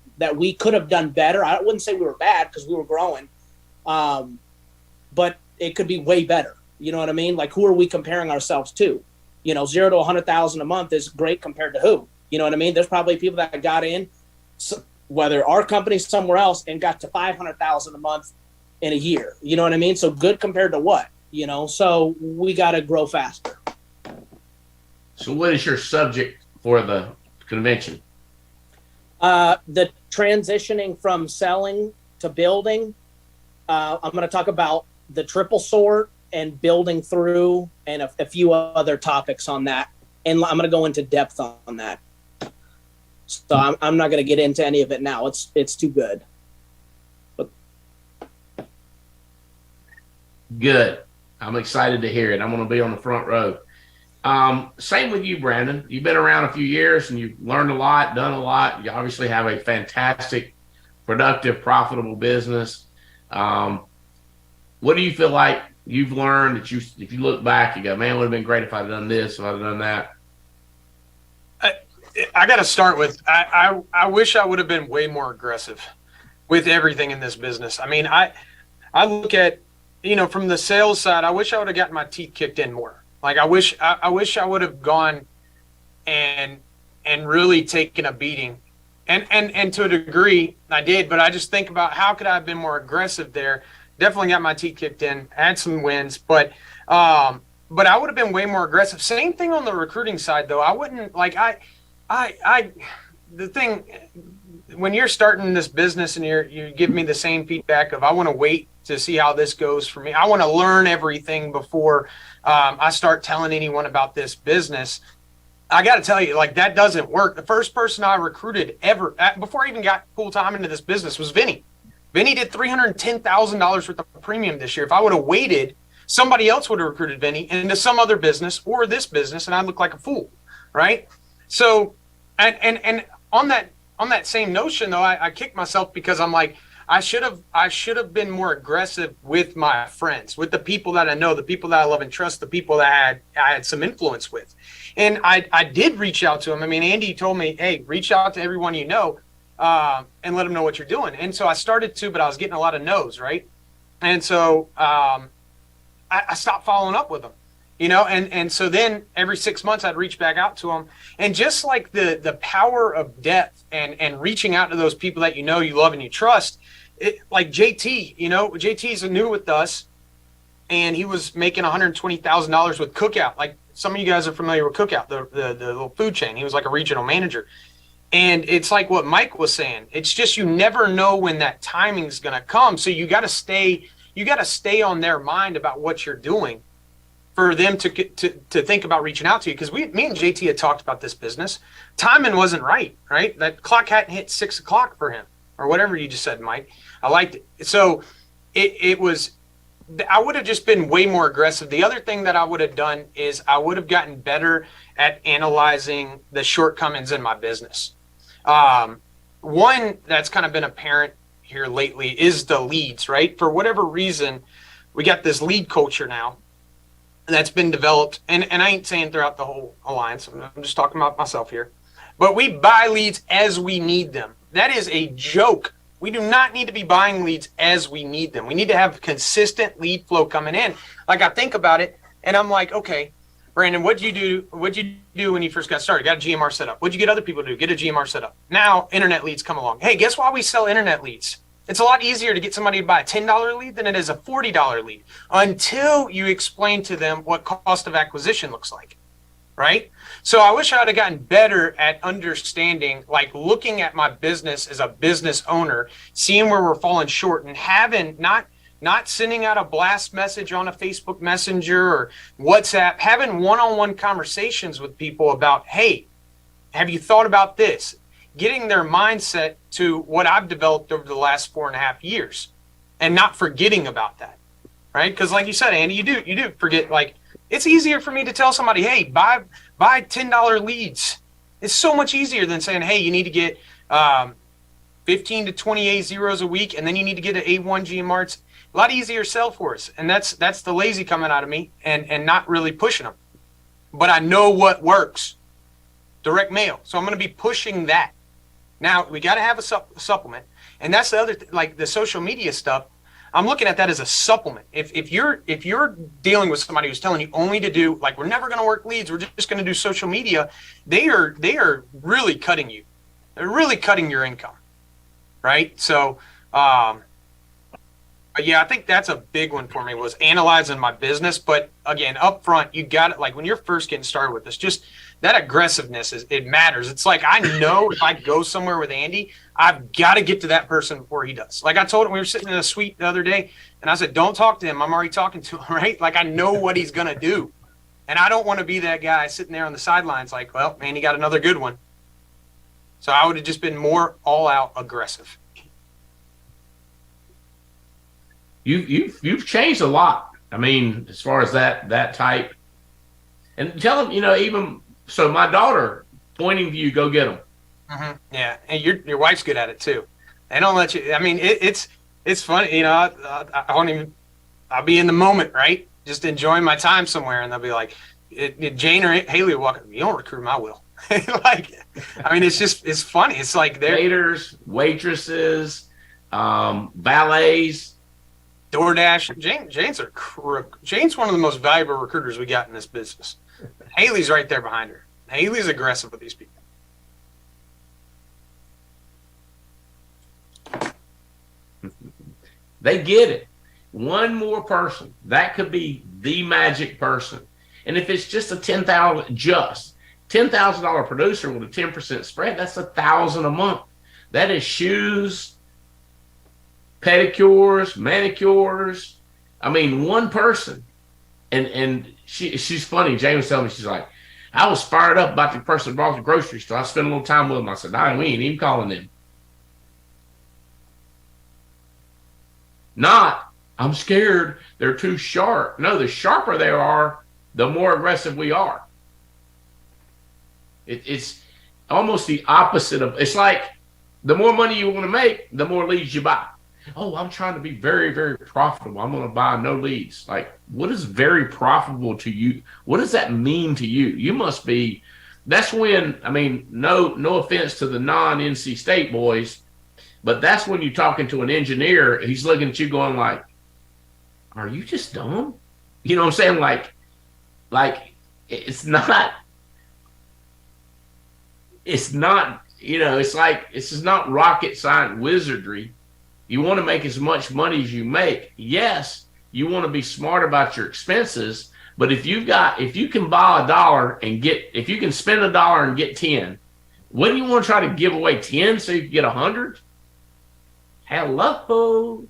could have done better. I wouldn't say we were bad because we were growing. But it could be way better. You know what I mean? Like, who are we comparing ourselves to? 0 to 100,000 a month is great compared to who? You know what I mean? There's probably people that got in, whether our company somewhere else, and got to 500,000 a month in a year. You know what I mean? So good compared to what? So we got to grow faster. So what is your subject for the convention? The transitioning from selling to building. I'm going to talk about the triple sort and building through, and a few other topics on that. And I'm going to go into depth on that. So I'm not going to get into any of it now. It's too good. But Good. I'm excited to hear it. I'm going to be on the front row. Same with you, Brandon. You've been around a few years and you've learned a lot, done a lot. You obviously have a fantastic, productive, profitable business. What do you feel like you've learned that if you look back, you go, man, it would have been great if I'd done this, if I'd have done that? I got to start with, I wish I would have been way more aggressive with everything in this business. I mean, I look at, from the sales side, I wish I would have gotten my teeth kicked in more. Like, I wish I would have gone and really taken a beating. And to a degree I did, but I just think about how could I have been more aggressive there. Definitely got my teeth kicked in, had some wins, but I would have been way more aggressive. Same thing on the recruiting side, though. I wouldn't, like, the thing, when you're starting this business and you give me the same feedback of, I want to wait to see how this goes for me. I want to learn everything before I start telling anyone about this business. I got to tell you, like, that doesn't work. The first person I recruited ever, before I even got full time into this business, was Vinny. Vinny did $310,000 worth of premium this year. If I would have waited, somebody else would have recruited Vinny into some other business or this business, and I'd look like a fool, right? So, and on that same notion, though, I kicked myself because I'm like, I should have been more aggressive with my friends, with the people that I know, the people that I love and trust, the people that I had some influence with. And I did reach out to them. I mean, Andy told me, hey, reach out to everyone you know and let them know what you're doing. And so I started to, but I was getting a lot of no's, right? And so I stopped following up with them, and so then every 6 months I'd reach back out to them. And just like the power of depth and reaching out to those people that you love, and you trust, like JT, JT's new with us, and he was making $120,000 with Cookout. Like, some of you guys are familiar with Cookout, the little food chain. He was like a regional manager. And it's like what Mike was saying. It's just, you never know when that timing's going to come. So you got to stay on their mind about what you're doing for them to think about reaching out to you. Because me and JT had talked about this business. Timing wasn't right? That clock hadn't hit 6 o'clock for him, or whatever you just said, Mike. I liked it. So it was, I would have just been way more aggressive. The other thing that I would have done is I would have gotten better at analyzing the shortcomings in my business. One that's kind of been apparent here lately is the leads, right? For whatever reason, we got this lead culture now that's been developed. And I ain't saying throughout the whole alliance. I'm just talking about myself here. But we buy leads as we need them. That is a joke. We do not need to be buying leads as we need them. We need to have consistent lead flow coming in. Like, I think about it and I'm like, okay, Brandon, what'd you do when you first got started? Got a GMR set up. What'd you get other people to do? Get a GMR set up. Now internet leads come along. Hey, guess why we sell internet leads? It's a lot easier to get somebody to buy a $10 lead than it is a $40 lead, until you explain to them what cost of acquisition looks like, right? So I wish I would have gotten better at understanding, like, looking at my business as a business owner, seeing where we're falling short, and having not sending out a blast message on a Facebook Messenger or WhatsApp, having one-on-one conversations with people about, hey, have you thought about this? Getting their mindset to what I've developed over the last 4.5 years, and not forgetting about that, right? Because like you said, Andy, you do forget. Like, it's easier for me to tell somebody, hey, buy $10 leads. It's so much easier than saying, hey, you need to get 15 to 20 A0s a week, and then you need to get an A1 GMRs. A lot easier sell for us. And that's the lazy coming out of me and not really pushing them. But I know what works. Direct mail. So I'm going to be pushing that. Now, we got to have a supplement. And that's the other like the social media stuff. I'm looking at that as a supplement. If you're dealing with somebody who's telling you only to do, like, we're never going to work leads, we're just going to do social media, they are really cutting you. They're really cutting your income. Right? So, yeah, I think that's a big one for me, was analyzing my business. But again, up front, you got it. Like, when you're first getting started with this, just that aggressiveness it matters. It's like, I know if I go somewhere with Andy, I've got to get to that person before he does. Like I told him, we were sitting in a suite the other day, and I said, don't talk to him. I'm already talking to him, right? Like, I know what he's going to do. And I don't want to be that guy sitting there on the sidelines like, well, man, he got another good one. So I would have just been more all-out aggressive. You've changed a lot. I mean, as far as that type. And tell them, even so, my daughter pointing to you, go get them. Mm-hmm. Yeah, and your wife's good at it too. They don't let you. I mean, it's funny. I won't even. I'll be in the moment, right? Just enjoying my time somewhere, and they'll be like, Jane or Haley will walk up. You don't recruit them, I will. Like, I mean, it's funny. It's like they're waiters, waitresses, valets, DoorDash. Jane's one of the most valuable recruiters we got in this business. Haley's right there behind her. Haley's aggressive with these people. They get it. One more person, that could be the magic person. And if it's just a $10,000 producer with a 10% spread, that's $1,000 a month. That is shoes, pedicures, manicures. I mean, one person. And she's funny. Jane was telling me, she's like, I was fired up about the person that brought the grocery store. I spent a little time with them. I said, we ain't even calling them. Not, I'm scared, they're too sharp. No, the sharper they are, the more aggressive we are. It's almost the opposite of, it's like the more money you want to make, the more leads you buy. Oh, I'm trying to be very, very profitable. I'm going to buy no leads. Like, what is very profitable to you? What does that mean to you? You must be, that's when, I mean, no offense to the non-NC State boys, but that's when you're talking to an engineer, he's looking at you going like, are you just dumb? You know what I'm saying? Like it's not, it's like, it's just not rocket science wizardry. You want to make as much money as you make. Yes, you want to be smart about your expenses, but if you can buy $1 and if you can spend $1 and get 10, wouldn't you want to try to give away 10 so you can get 100? Hello.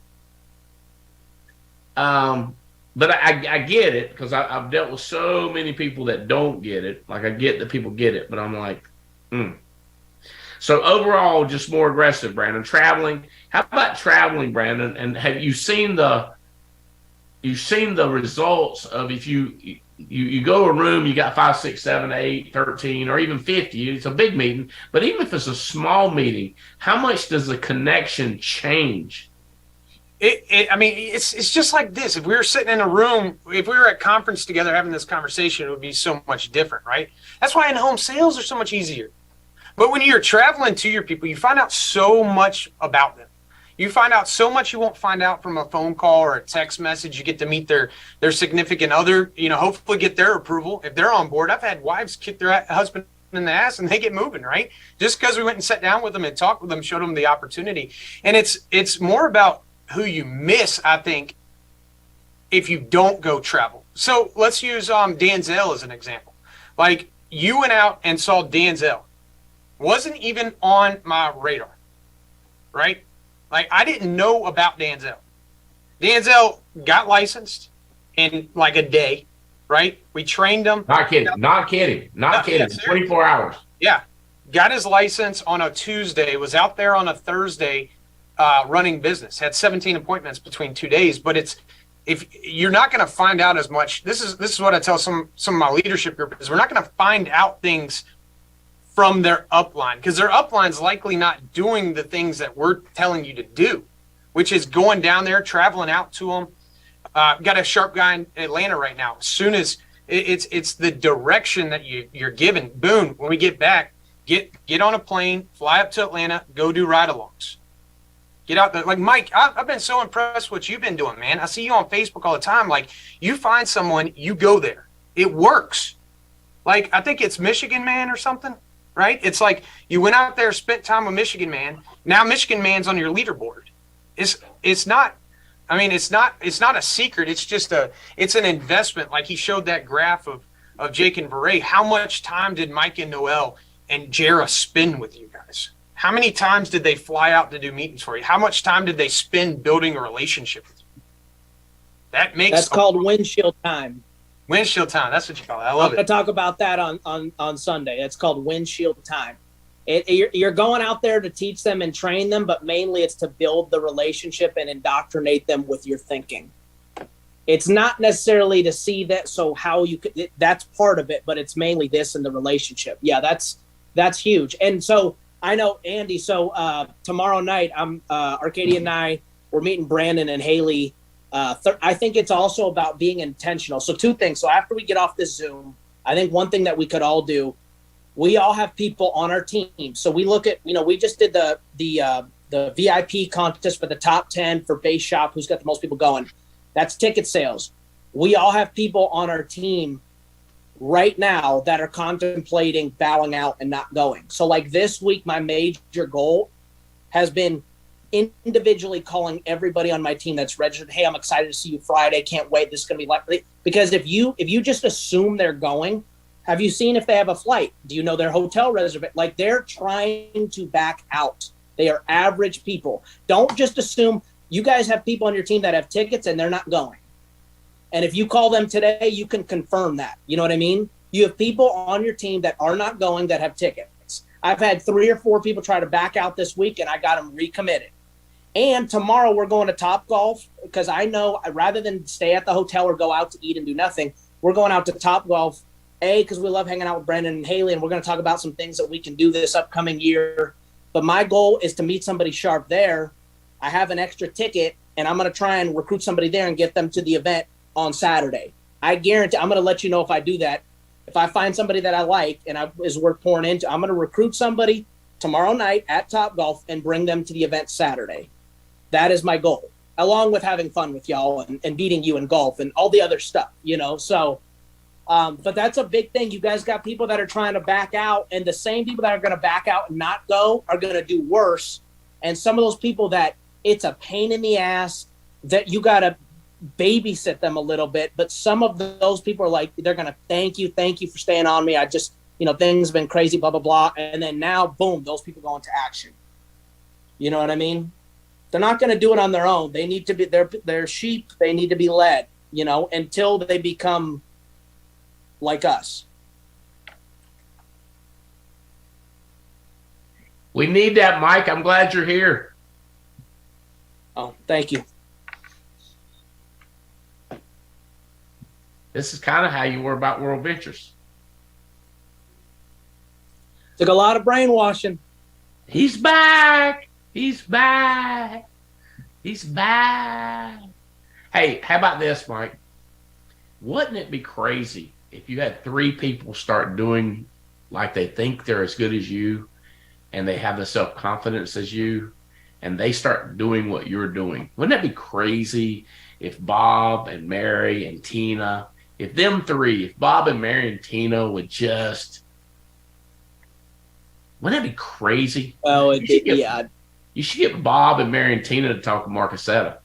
But I get it, because I've dealt with so many people that don't get it. Like, I get that people get it, but I'm like, So overall, just more aggressive, Brandon. Traveling. How about traveling, Brandon? And have you seen the results of, if you go to a room, you got 5, 6, 7, 8, 13, or even 50. It's a big meeting, but even if it's a small meeting, how much does the connection change? I mean, it's just like this. If we were sitting in a room, if we were at conference together having this conversation, it would be so much different, right? That's why in-home sales are so much easier. But when you're traveling to your people, you find out so much about them. You find out so much you won't find out from a phone call or a text message. You get to meet their significant other, hopefully get their approval if they're on board. I've had wives kick their husband in the ass and they get moving, right? Just because we went and sat down with them and talked with them, showed them the opportunity. And it's more about who you miss, I think, if you don't go travel. So let's use Danzel as an example. Like, you went out and saw Danzel. Wasn't even on my radar, right? Like, I didn't know about Danzel. Danzel got licensed in like a day, right? We trained him. Not kidding. 24 hours. Yeah. Got his license on a Tuesday, was out there on a Thursday running business. Had 17 appointments between 2 days. But if you're not going to find out as much, this is what I tell some of my leadership group, is we're not going to find out things from their upline, because their upline's likely not doing the things that we're telling you to do, which is going down there, traveling out to them. Got a sharp guy in Atlanta right now. As soon as it's the direction that you're given. Boone, when we get back, get on a plane, fly up to Atlanta, go do ride-alongs. Get out there. Like, Mike, I've been so impressed with what you've been doing, man. I see you on Facebook all the time. Like, you find someone, you go there. It works. Like, I think it's Michigan Man or something, right? It's like you went out there, spent time with Michigan Man. Now Michigan Man's on your leaderboard. It's not a secret. It's just it's an investment. Like he showed that graph of Jake and Beret. How much time did Mike and Noel and Jara spend with you guys? How many times did they fly out to do meetings for you? How much time did they spend building a relationship with you? That's called windshield time. Windshield time. That's what you call it. I love it. I'm going to talk about that on Sunday. It's called windshield time. You're going out there to teach them and train them, but mainly it's to build the relationship and indoctrinate them with your thinking. It's not necessarily to see that, so how you could, that's part of it, but it's mainly this and the relationship. Yeah, that's huge. And so I know, Andy, so tomorrow night, Arcadia and I, we're meeting Brandon and Haley. I think it's also about being intentional. So two things. So after we get off this Zoom, I think one thing that we could all do, we all have people on our team. So we look at, we just did the VIP contest for the top 10 for base shop, who's got the most people going. That's ticket sales. We all have people on our team right now that are contemplating bowing out and not going. So like this week, my major goal has been individually calling everybody on my team that's registered. Hey, I'm excited to see you Friday. Can't wait. This is going to be likely. Because if you just assume they're going, have you seen if they have a flight? Do you know their hotel reservation? Like, they're trying to back out. They are average people. Don't just assume. You guys have people on your team that have tickets and they're not going. And if you call them today, you can confirm that. You know what I mean? You have people on your team that are not going that have tickets. I've had 3 or 4 people try to back out this week, and I got them recommitted. And tomorrow we're going to Topgolf, because I know rather than stay at the hotel or go out to eat and do nothing, we're going out to Topgolf, because we love hanging out with Brandon and Haley, and we're going to talk about some things that we can do this upcoming year. But my goal is to meet somebody sharp there. I have an extra ticket, and I'm going to try and recruit somebody there and get them to the event on Saturday. I guarantee I'm going to let you know if I do that. If I find somebody that I like and is worth pouring into, I'm going to recruit somebody tomorrow night at Topgolf and bring them to the event Saturday. That is my goal, along with having fun with y'all and beating you in golf and all the other stuff, So, but that's a big thing. You guys got people that are trying to back out, and the same people that are going to back out and not go are going to do worse. And some of those people that it's a pain in the ass that you got to babysit them a little bit. But some of those people are like, they're going to thank you for staying on me. I just, things have been crazy, blah, blah, blah. And then now, boom, those people go into action. You know what I mean? They're not going to do it on their own. They need to be, they're sheep. They need to be led, until they become like us. We need that, Mike. I'm glad you're here. Oh, thank you. This is kind of how you were about World Ventures. Took a lot of brainwashing. He's back. He's back. He's back. Hey, how about this, Mike? Wouldn't it be crazy if you had 3 people start doing like they think they're as good as you, and they have the self-confidence as you, and they start doing what you're doing? Wouldn't that be crazy if Bob and Mary and Tina, if Bob and Mary and Tina would just, wouldn't that be crazy? Oh, yeah. You should get Bob and Mary and Tina to talk to Marcusetta.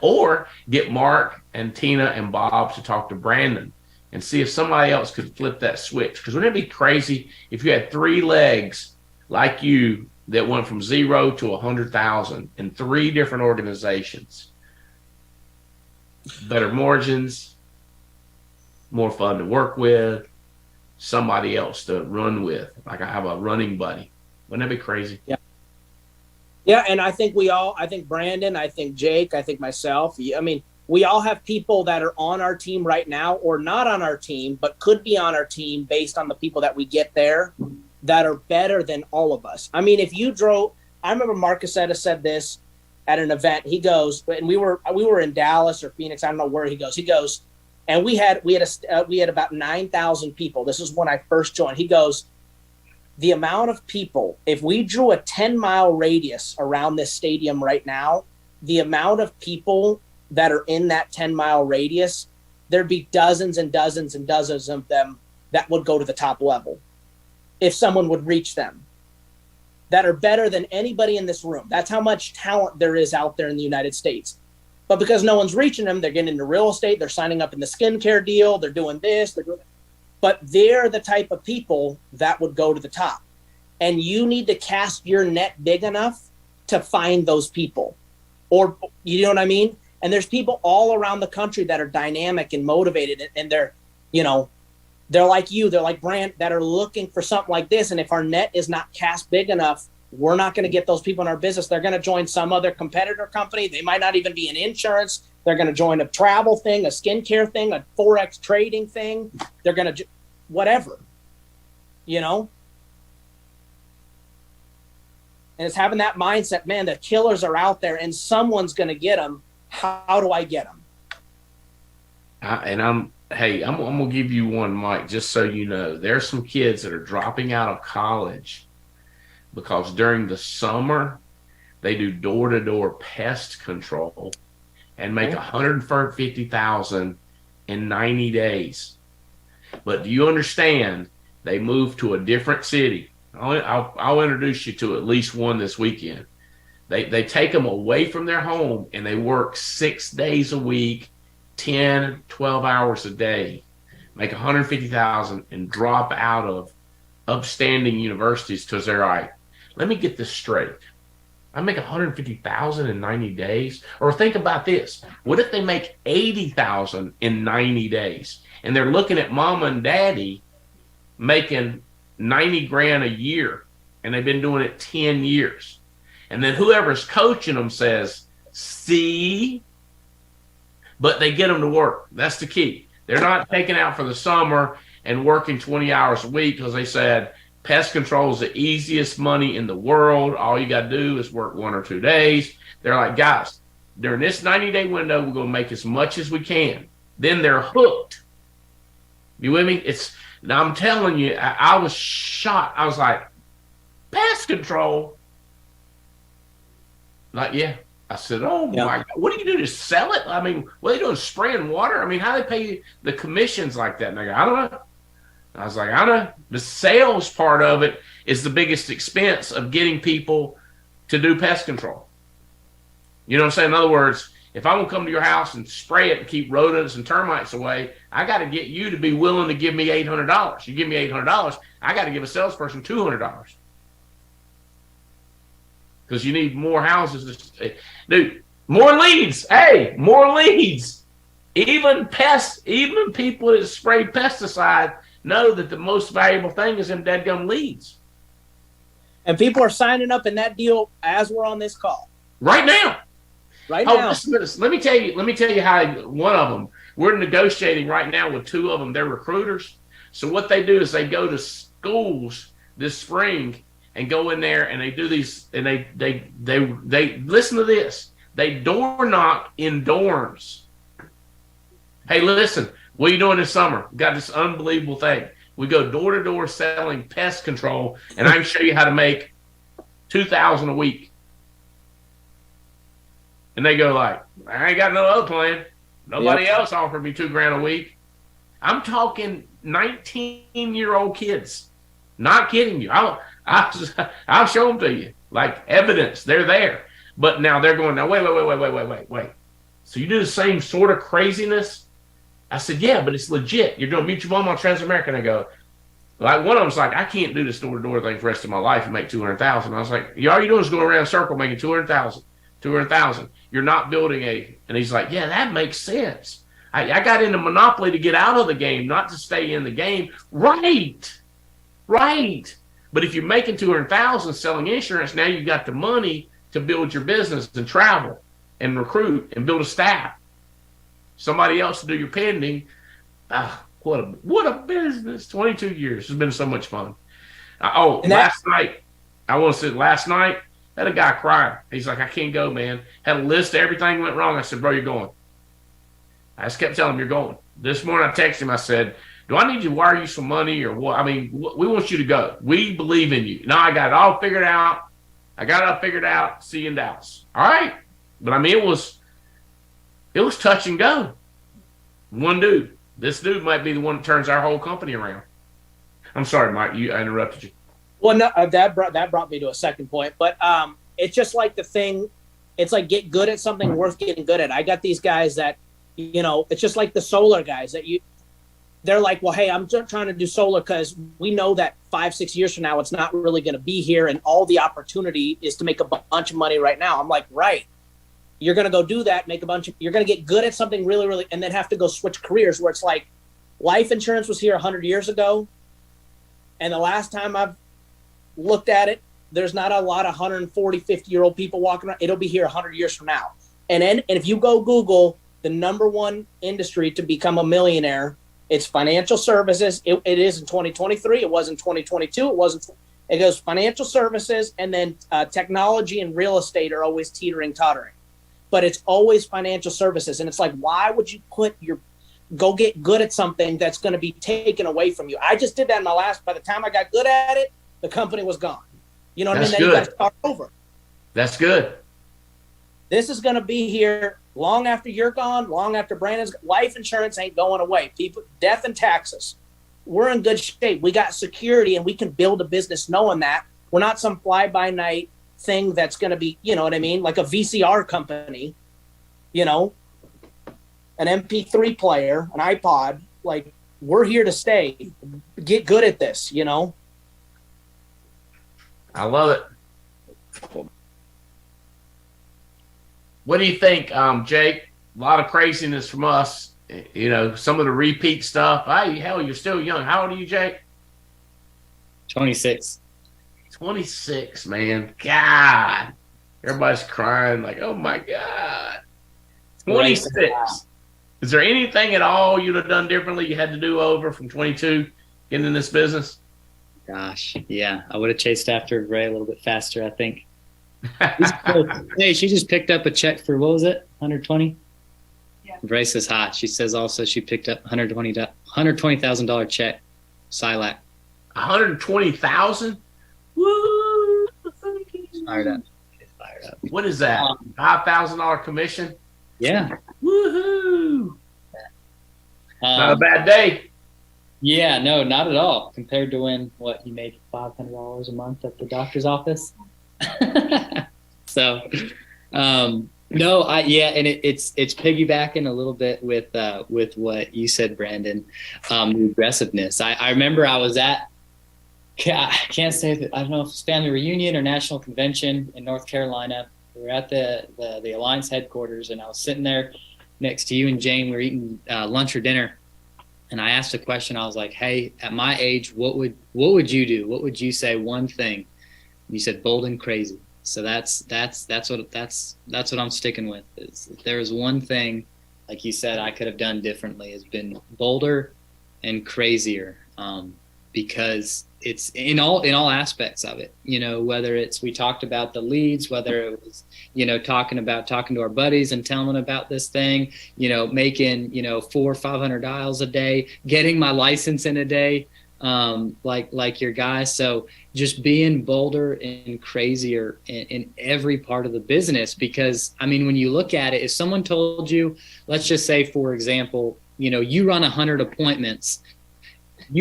Or get Mark and Tina and Bob to talk to Brandon and see if somebody else could flip that switch. Because wouldn't it be crazy if you had 3 legs like you that went from 0 to 100,000 in 3 different organizations? Better margins, more fun to work with, somebody else to run with. Like I have a running buddy. Wouldn't that be crazy? Yeah. Yeah, and I think I think Brandon, I think Jake, I think myself. I mean, we all have people that are on our team right now or not on our team, but could be on our team based on the people that we get there that are better than all of us. I mean, if you drove, I remember Marcus said this at an event. He goes, and we were in Dallas or Phoenix. I don't know where he goes, and we had about 9,000 people. This is when I first joined. He goes, the amount of people, if we drew a 10-mile radius around this stadium right now, the amount of people that are in that 10-mile radius, there'd be dozens and dozens and dozens of them that would go to the top level if someone would reach them, that are better than anybody in this room. That's how much talent there is out there in the United States. But because no one's reaching them, they're getting into real estate, they're signing up in the skincare deal, they're doing this, they're doing that. But they're the type of people that would go to the top. And you need to cast your net big enough to find those people. Or, you know what I mean? And there's people all around the country that are dynamic and motivated, and they're, you know, they're like you, they're like Brant, that are looking for something like this. And if our net is not cast big enough, we're not going to get those people in our business. They're going to join some other competitor company. They might not even be in insurance. They're going to join a travel thing, a skincare thing, a Forex trading thing. They're going to, whatever, you know? And it's having that mindset, man, the killers are out there and someone's going to get them. How do I get them? I'm going to give you one, Mike, just so you know. There's some kids that are dropping out of college because during the summer, they do door-to-door pest control and make $150,000 in 90 days. But do you understand? They move to a different city. I'll introduce you to at least one this weekend. They take them away from their home and they work 6 days a week, 10, 12 hours a day, make $150,000 and drop out of upstanding universities because they're like, let me get this straight. I make $150,000 in 90 days. Or think about this. What if they make $80,000 in 90 days? And they're looking at mama and daddy making 90 grand a year, and they've been doing it 10 years. And then whoever's coaching them says, see, but they get them to work. That's the key. They're not taking out for the summer and working 20 hours a week because they said pest control is the easiest money in the world. All you got to do is work 1 or 2 days. They're like, guys, during this 90-day window, we're going to make as much as we can. Then they're hooked. You with me? Now I'm telling you, I was shocked. I was like, pest control? Like, yeah. I said, oh, my God. What do you do to sell it? I mean, what are they doing, spraying water? I mean, how do they pay the commissions like that? And I go, I don't know. I was like, I know. The sales part of it is the biggest expense of getting people to do pest control. You know what I'm saying? In other words, if I'm going to come to your house and spray it and keep rodents and termites away, I got to get you to be willing to give me $800. You give me $800, I got to give a salesperson $200. Because you need more houses. Dude, more leads. Hey, more leads. Even people that spray pesticide know that the most valuable thing is them dadgum leads. And people are signing up in that deal as we're on this call. Right now. Now. Let me tell you how one of them, we're negotiating right now with 2 of them. They're recruiters. So what they do is they go to schools this spring and go in there and they do these, and they listen to this. They door knock in dorms. Hey, listen, what are you doing this summer? We've got this unbelievable thing. We go door to door selling pest control, and I can show you how to make $2,000 a week. And they go like, I ain't got no other plan. Nobody else offered me $2,000 a week. I'm talking 19-year-old kids. Not kidding you. I'll show them to you. Like evidence. They're there. But now they're going, now wait. So you do the same sort of craziness? I said, yeah, but it's legit. You're doing mutual home on Transamerica. And I go, like one of them's like, I can't do this door-to-door thing for the rest of my life and make $200,000. I was like, all you're doing is going around in a circle making $200,000. You're not building and he's like, yeah, that makes sense. I got into Monopoly to get out of the game, not to stay in the game. Right. But if you're making $200,000 selling insurance, now you got the money to build your business and travel and recruit and build a staff. somebody else to do your pending. What a business. 22 years. It's been so much fun. Last night, last night, had a guy crying. He's like, I can't go, man. Had a list of everything went wrong. I said, bro, you're going. I just kept telling him, you're going. This morning I texted him. I said, do I need to wire you some money or what? I mean, we want you to go. We believe in you. Now I got it all figured out. See you in Dallas. All right. But I mean, it was touch and go. One dude. This dude might be the one that turns our whole company around. I'm sorry, Mike. I interrupted you. Well, no, that brought me to a second point. But it's just like the thing. It's like get good at something worth getting good at. I got these guys that, it's just like the solar guys that they're like, well, hey, I'm trying to do solar because we know that 5-6 years from now, it's not really going to be here. And all the opportunity is to make a bunch of money right now. I'm like, right. You're going to go do that, you're going to get good at something really, really, and then have to go switch careers where it's like life insurance was here 100 years ago. And the last time I've looked at it, there's not a lot of 140, 50-year-old people walking around. It'll be here 100 years from now. And if you go Google the number one industry to become a millionaire, it's financial services. It is in 2023. It was in 2022. It goes financial services, and then technology and real estate are always tottering. But it's always financial services. And it's like, why would you go get good at something that's going to be taken away from you? I just did that by the time I got good at it, the company was gone. You know what I mean? Then you got to start over. That's good. This is going to be here long after you're gone, long after Brandon's. Life insurance ain't going away. People, death and taxes. We're in good shape. We got security, and we can build a business knowing that. We're not some fly-by-night thing that's going to be, you know what I mean? Like a VCR company, an MP3 player, an iPod. Like, we're here to stay. Get good at this, I love it. What do you think, Jake? A lot of craziness from us. Some of the repeat stuff. Hey, hell, you're still young. How old are you, Jake? 26. 26, man. God. Everybody's crying like, oh, my God. 26. Is there anything at all you'd have done differently you had to do over from 22 getting in this business? Gosh, yeah. I would have chased after Ray a little bit faster, I think. Hey, she just picked up a check for, what was it, 120? Yeah. Ray says hi. She says also she picked up $120,000 check, SILAC. 120,000? Woo! Fired up. What is that? $5,000 commission? Yeah. Woohoo! Not a bad day. Yeah, no, not at all. Compared to when you made $500 a month at the doctor's office. So, and it's piggybacking a little bit with what you said, Brandon. The aggressiveness. I remember I was at. I can't say that. I don't know if it's family reunion or national convention in North Carolina. We were at the Alliance headquarters, and I was sitting there next to you and Jane. We were eating lunch or dinner, and I asked a question. I was like, "Hey, at my age, what would you do? What would you say one thing?" And you said bold and crazy. So that's what I'm sticking with. Is if there was one thing, like you said, I could have done differently, has been bolder and crazier. Because it's in all aspects of it, whether it's, we talked about the leads, whether it was, talking to our buddies and telling them about this thing, making, 400 or 500 dials a day, getting my license in a day, like your guys. So just being bolder and crazier in every part of the business, because I mean, when you look at it, if someone told you, let's just say, for example, you run 100 appointments,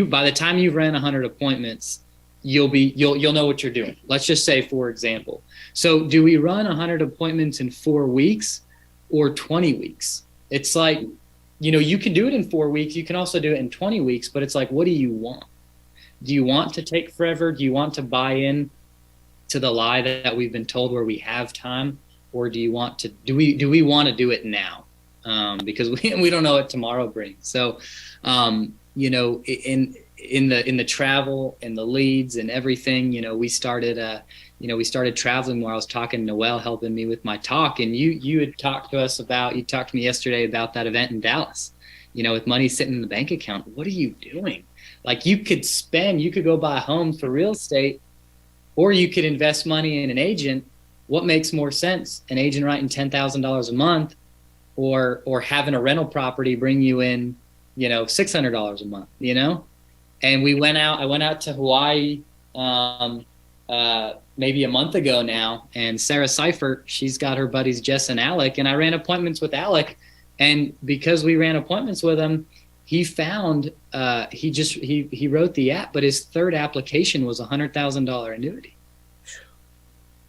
by the time you've ran 100 appointments, you'll know what you're doing. Let's just say, for example. So do we run 100 appointments in 4 weeks or 20 weeks? It's like, you can do it in 4 weeks. You can also do it in 20 weeks, but it's like, what do you want? Do you want to take forever? Do you want to buy in to the lie that we've been told where we have time? Or do we want to do it now? Because we don't know what tomorrow brings. So, in the travel and the leads and everything, we started we started traveling more. I was talking to Noel, helping me with my talk, and you had talked to me yesterday about that event in Dallas, with money sitting in the bank account. What are you doing? Like, you could go buy homes for real estate, or you could invest money in an agent. What makes more sense? An agent writing $10,000 a month, or having a rental property bring you in, $600 a month, And I went out to Hawaii, maybe a month ago now, and Sarah Seifert, she's got her buddies Jess and Alec, and I ran appointments with Alec, and because we ran appointments with him, he found he wrote the app, but his third application was $100,000 annuity.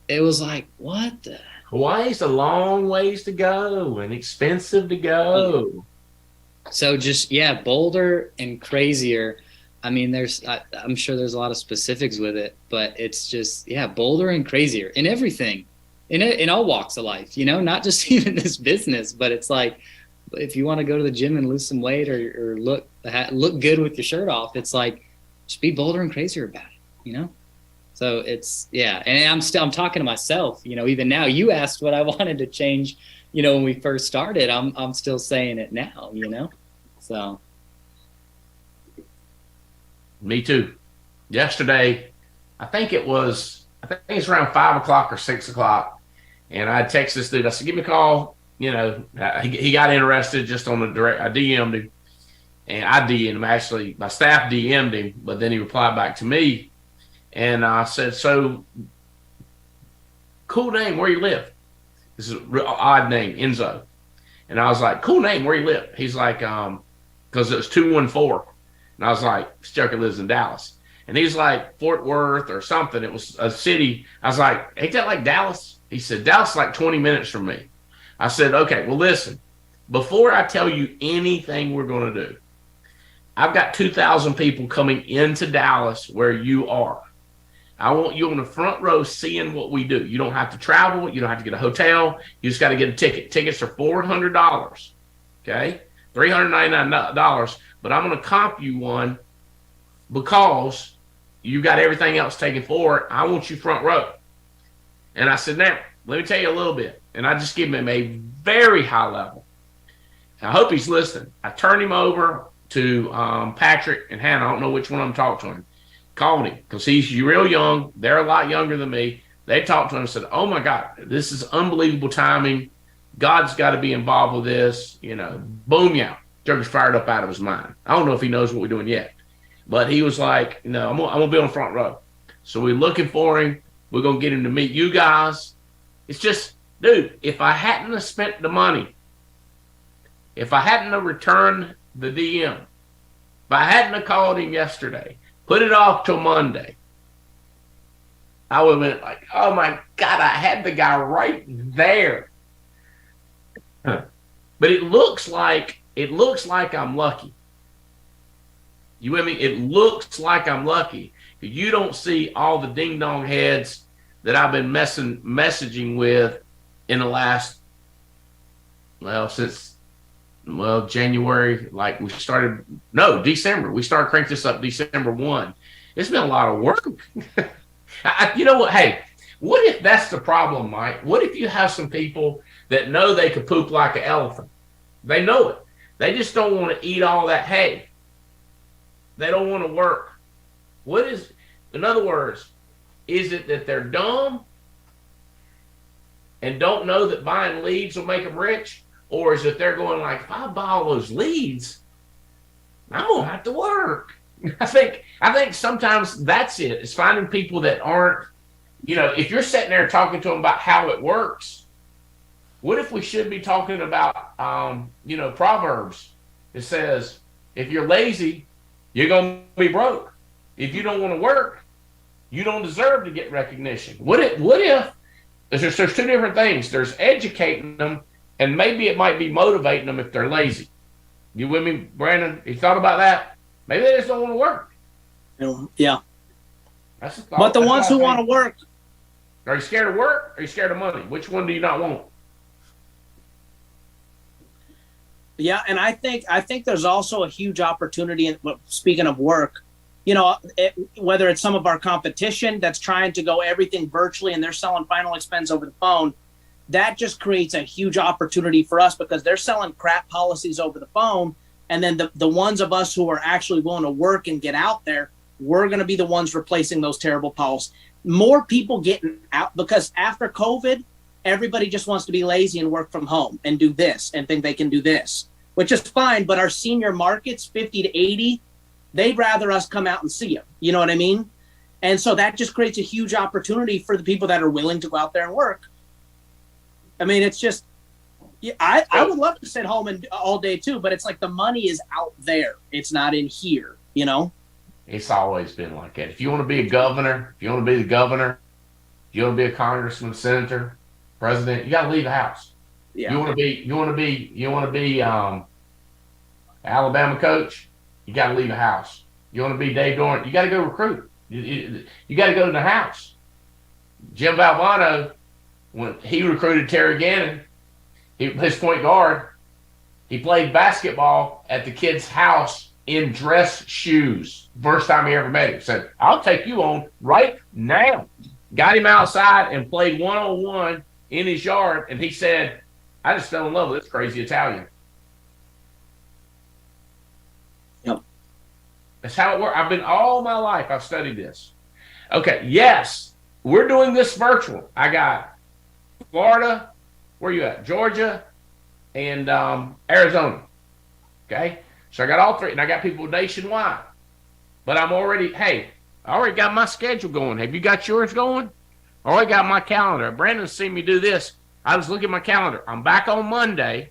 It was like, what the? Hawaii's a long ways to go and expensive to go. So just, bolder and crazier. I mean, I'm sure there's a lot of specifics with it, but it's just, bolder and crazier in everything, in all walks of life, not just even this business, but it's like, if you want to go to the gym and lose some weight or look good with your shirt off, it's like, just be bolder and crazier about it, So it's, and I'm talking to myself, even now. You asked what I wanted to change, when we first started. I'm still saying it now, so. Me too. Yesterday, I think it's around 5 o'clock or 6 o'clock, and I texted this dude. I said, give me a call. He got interested just on the direct. I DM'd him, and I DM'd him. Actually, my staff DM'd him, but then he replied back to me, and I said, so, cool name, where you live? This is an odd name, Enzo. And I was like, cool name, where you live? He's like, because it was 214. And I was like, this joker lives in Dallas. And he's like, Fort Worth or something. It was a city. I was like, ain't that like Dallas? He said, Dallas is like 20 minutes from me. I said, okay, well, listen, before I tell you anything we're going to do, I've got 2,000 people coming into Dallas where you are. I want you on the front row seeing what we do. You don't have to travel. You don't have to get a hotel. You just got to get a ticket. Tickets are $400, okay? $399. But I'm going to comp you one because you got everything else taken for it. I want you front row. And I said, now, let me tell you a little bit. And I just give him a very high level. I hope he's listening. I turned him over to Patrick and Hannah. I don't know which one of them talked to him. Called him because he's real young. They're a lot younger than me. They talked to him and said, oh, my God, this is unbelievable timing. God's got to be involved with this. Boom, yeah. Joker's fired up out of his mind. I don't know if he knows what we're doing yet. But he was like, no, I'm going to be on the front row. So we're looking for him. We're going to get him to meet you guys. It's just, dude, if I hadn't have spent the money, if I hadn't have returned the DM, if I hadn't have called him yesterday, put it off till Monday, I would have been like, oh, my God, I had the guy right there. But it looks like I'm lucky. You with me? It looks like I'm lucky. You don't see all the ding-dong heads that I've been messaging with in the last, since January, like December. We started cranking this up December 1. It's been a lot of work. You know what? Hey, what if that's the problem, Mike? What if you have some people that know they could poop like an elephant? They know it. They just don't want to eat all that hay. They don't want to work. In other words, is it that they're dumb and don't know that buying leads will make them rich? Or is it they're going like, if I buy all those leads, I'm going to have to work? I think sometimes that's it. It's finding people that aren't, if you're sitting there talking to them about how it works, what if we should be talking about, Proverbs? It says, if you're lazy, you're going to be broke. If you don't want to work, you don't deserve to get recognition. What if there's two different things. There's educating them, and maybe it might be motivating them if they're lazy. You with me, Brandon? You thought about that? Maybe they just don't want to work. Yeah. That's a thought. But the ones who want to work. Are you scared of work or are you scared of money? Which one do you not want? Yeah, and I think there's also a huge opportunity. Speaking of work, whether it's some of our competition that's trying to go everything virtually and they're selling final expense over the phone, that just creates a huge opportunity for us because they're selling crap policies over the phone. And then the ones of us who are actually willing to work and get out there, we're going to be the ones replacing those terrible policies. More people getting out because after COVID, everybody just wants to be lazy and work from home and do this and think they can do this, which is fine. But our senior markets, 50 to 80, they'd rather us come out and see them. You know what I mean? And so that just creates a huge opportunity for the people that are willing to go out there and work. I mean, it's just, I would love to sit home and all day too, but it's like the money is out there. It's not in here, It's always been like that. If you want to be a governor, if you want to be the governor, if you want to be a congressman, senator, president, you got to leave the house. Yeah. You want to be Alabama coach, you got to leave the house. You want to be Dave Dorn, you got to go recruit. You got to go to the house. Jim Valvano, when he recruited Terry Gannon, his point guard, he played basketball at the kid's house in dress shoes. First time he ever met him. Said, I'll take you on right now. Got him outside and played one-on-one in his yard. And he said, I just fell in love with this crazy Italian. Yep. That's how it works. I've been all my life, I've studied this. Okay, yes, we're doing this virtual. I got Florida, where you at? Georgia and Arizona. Okay, so I got all three, and I got people nationwide. But I already got my schedule going. Have you got yours going? I already got my calendar. Brandon's seen me do this. I was looking at my calendar. I'm back on Monday.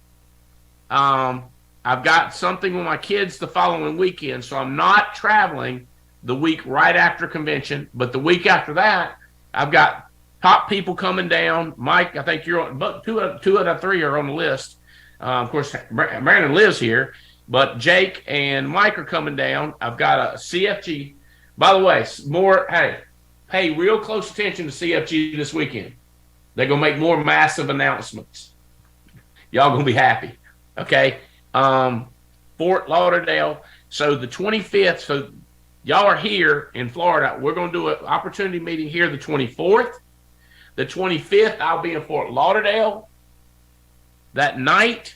I've got something with my kids the following weekend, so I'm not traveling the week right after convention. But the week after that, I've got top people coming down. Mike, I think you're on, but two out of three are on the list. Of course, Brandon lives here, but Jake and Mike are coming down. I've got a CFG. By the way, pay real close attention to CFG this weekend. They're going to make more massive announcements. Y'all going to be happy. Okay. Fort Lauderdale. So the 25th, so y'all are here in Florida. We're going to do an opportunity meeting here the 24th. The 25th, I'll be in Fort Lauderdale that night.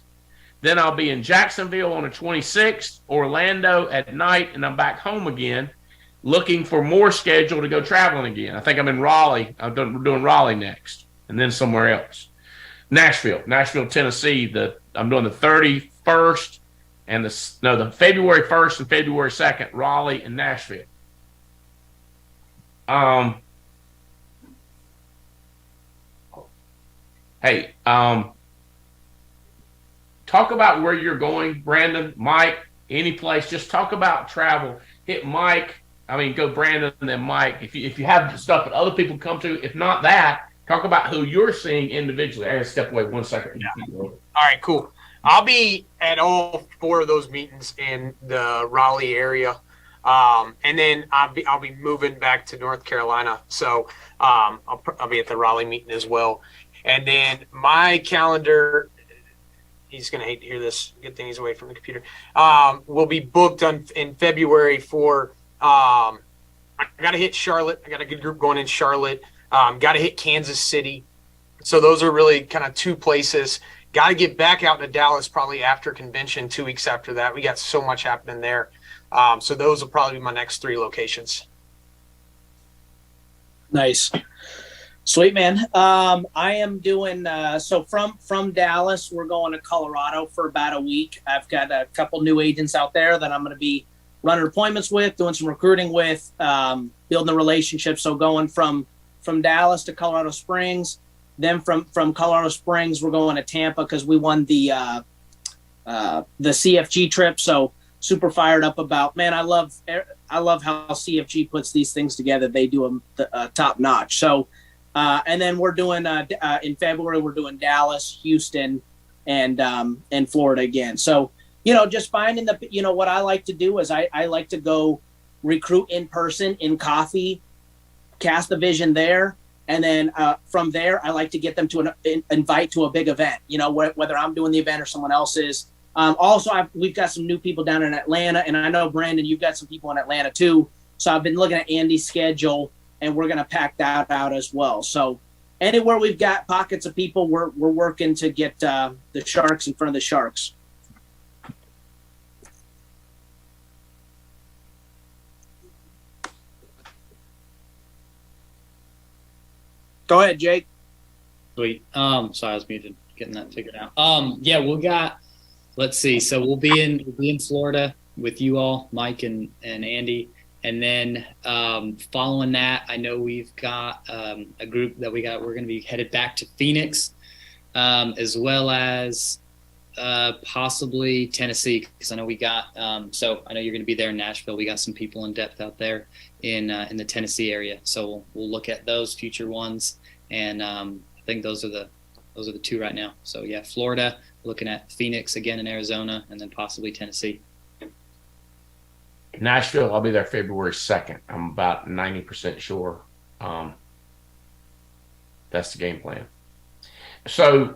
Then I'll be in Jacksonville on the 26th, Orlando at night, and I'm back home again looking for more schedule to go traveling again. I think I'm in Raleigh. We're doing Raleigh next, and then somewhere else. Nashville, Tennessee. I'm doing the 31st and the February 1st and February 2nd, Raleigh and Nashville. Talk about where you're going, Brandon, Mike, any place. Just talk about travel. Hit Mike. Go Brandon and then Mike. If you have stuff that other people come to, if not that, talk about who you're seeing individually. I gotta step away 1 second. Yeah. All right, cool. I'll be at all 4 of those meetings in the Raleigh area. And then I'll be moving back to North Carolina. So I'll be at the Raleigh meeting as well. And then my calendar, he's going to hate to hear this. Good thing he's away from the computer. Will be booked in February for I got to hit Charlotte. I got a good group going in Charlotte. Got to hit Kansas City. So those are really kind of 2 places. Got to get back out to Dallas probably after convention, 2 weeks after that. We got so much happening there. So those will probably be my next 3 locations. Nice. Sweet, man. I am doing so from Dallas, we're going to Colorado for about a week. I've got a couple new agents out there that I'm going to be running appointments with, doing some recruiting with, building a relationship. So going from Dallas to Colorado Springs, then from Colorado Springs, we're going to Tampa because we won the CFG trip. So super fired up about, man, I love how CFG puts these things together. They do them top notch. So, and then we're doing in February, we're doing Dallas, Houston, and Florida again. So, just finding what I like to do is I like to go recruit in person, in coffee, cast the vision there. And then from there, I like to get them to invite to a big event, whether I'm doing the event or someone else is. Also, we've got some new people down in Atlanta, and I know, Brandon, you've got some people in Atlanta too. So I've been looking at Andy's schedule, and we're going to pack that out as well. So anywhere we've got pockets of people, we're working to get the Sharks in front of the Sharks. Go ahead, Jake. Sweet. Sorry, I was muted, getting that figured out. Yeah, let's see. So we'll be in Florida with you all, Mike and Andy. And then following that, I know we've got a group that we're going to be headed back to Phoenix, as well as possibly Tennessee, because I know we got so I know you're going to be there in Nashville. We got some people in depth out there in the Tennessee area, so we'll look at those future ones, and I think those are the two right now. So yeah, Florida, looking at Phoenix again in Arizona, and then possibly Tennessee. Nashville, I'll be there February 2nd. I'm about 90% sure. That's the game plan. So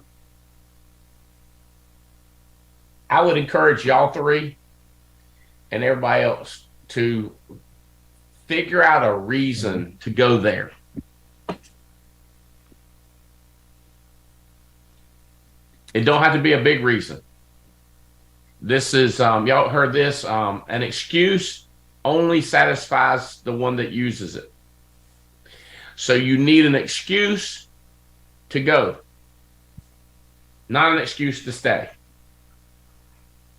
I would encourage y'all three and everybody else to figure out a reason to go there. It don't have to be a big reason. This is, y'all heard this, an excuse only satisfies the one that uses it. So you need an excuse to go, not an excuse to stay.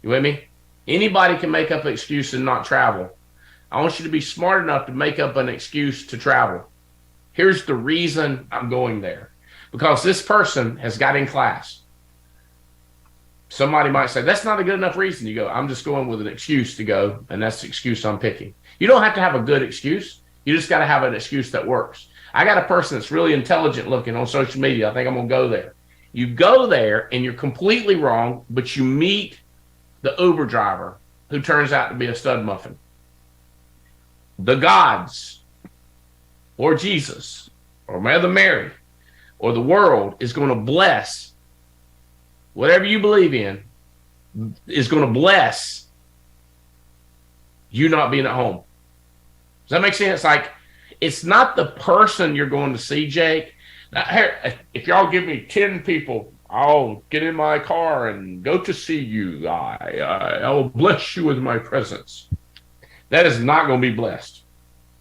You with me? Anybody can make up an excuse and not travel. I want you to be smart enough to make up an excuse to travel. Here's the reason I'm going there. Because this person has got in class. Somebody might say, that's not a good enough reason. You go, I'm just going with an excuse to go, and that's the excuse I'm picking. You don't have to have a good excuse. You just got to have an excuse that works. I got a person that's really intelligent looking on social media. I think I'm going to go there. You go there, and you're completely wrong, but you meet the Uber driver who turns out to be a stud muffin. The gods, or Jesus, or Mother Mary, or the world is going to bless whatever you believe in, is going to bless you not being at home. Does that make sense? Like, it's not the person you're going to see, Jake. Now, here, if y'all give me 10 people, I'll get in my car and go to see you. I will bless you with my presence. That is not going to be blessed.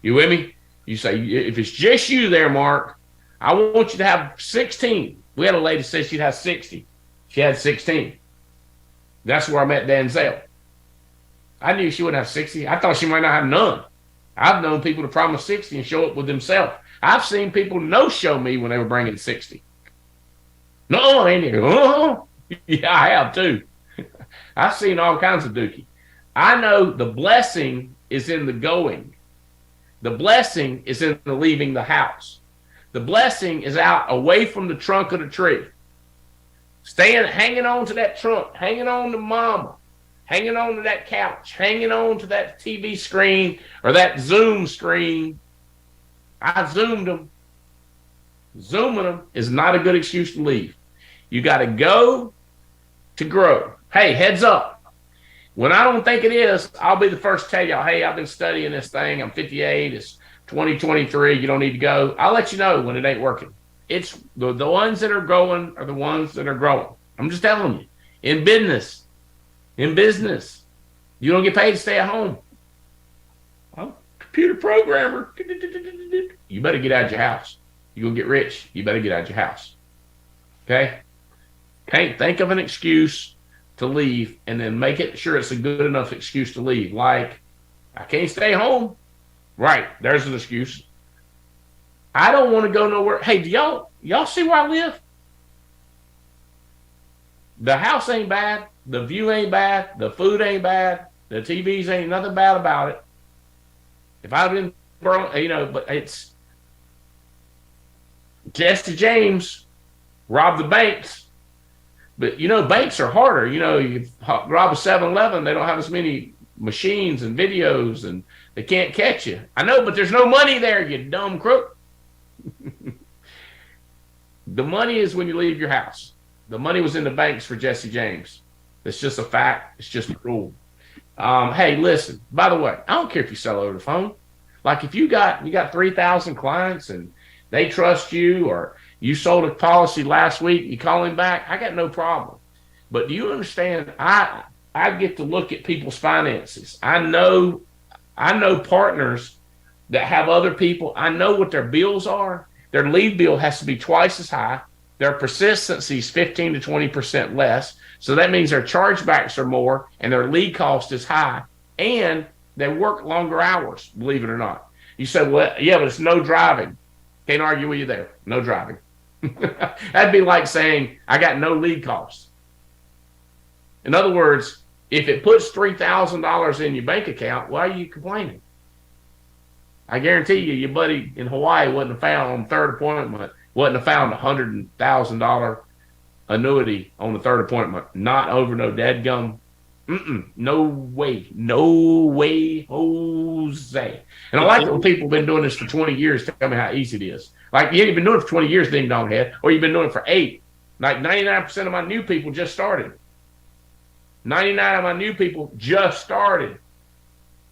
You with me? You say, if it's just you there, Mark, I want you to have 16. We had a lady say she'd have 60. She had 16. That's where I met Danzelle. I knew she wouldn't have 60. I thought she might not have none. I've known people to promise 60 and show up with themselves. I've seen people no-show me when they were bringing 60. No, Andy. Oh, yeah, I have too. I've seen all kinds of dookie. I know the blessing is in the going. The blessing is in the leaving the house. The blessing is out away from the trunk of the tree. Staying, hanging on to that trunk, hanging on to mama, hanging on to that couch, hanging on to that TV screen or that Zoom screen. I zoomed them. Zooming them is not a good excuse to leave. You got to go to grow. Hey, heads up. When I don't think it is, I'll be the first to tell y'all, hey, I've been studying this thing. I'm 58. It's 2023. You don't need to go. I'll let you know when it ain't working. It's the ones that are growing are the ones that are growing. I'm just telling you. In business, you don't get paid to stay at home. I'm a computer programmer. You better get out of your house. You're going to get rich. You better get out of your house. Okay? Can't think of an excuse to leave and then make it sure it's a good enough excuse to leave. Like, I can't stay home. Right. There's an excuse. I don't want to go nowhere. Hey, do y'all see where I live? The house ain't bad. The view ain't bad. The food ain't bad. The TVs ain't nothing bad about it. If I've been, but it's Jesse James robbed the banks. But, banks are harder. You rob a 7-Eleven, they don't have as many machines and videos, and they can't catch you. I know, but there's no money there, you dumb crook. The money is when you leave your house. The money was in the banks for Jesse James. It's just a fact. It's just a rule. Hey, listen, by the way, I don't care if you sell over the phone. Like if you got 3,000 clients and they trust you, or you sold a policy last week, you call him back, I got no problem. But do you understand? I get to look at people's finances. I know partners that have other people. I know what their bills are. Their lead bill has to be twice as high. Their persistency is 15 to 20% less. So that means their chargebacks are more and their lead cost is high. And they work longer hours, believe it or not. You say, well, yeah, but it's no driving. Can't argue with you there. No driving. That'd be like saying, I got no lead costs. In other words, if it puts $3,000 in your bank account, why are you complaining? I guarantee you, your buddy in Hawaii wouldn't have found on the third appointment, wouldn't have found $100,000 annuity on the third appointment. Not over no dadgum. No way. No way, Jose. And I like when people have been doing this for 20 years tell me how easy it is. Like, you ain't been doing it for 20 years, ding dong head, or you've been doing it for 8. Like 99% of my new people just started. 99 of my new people just started.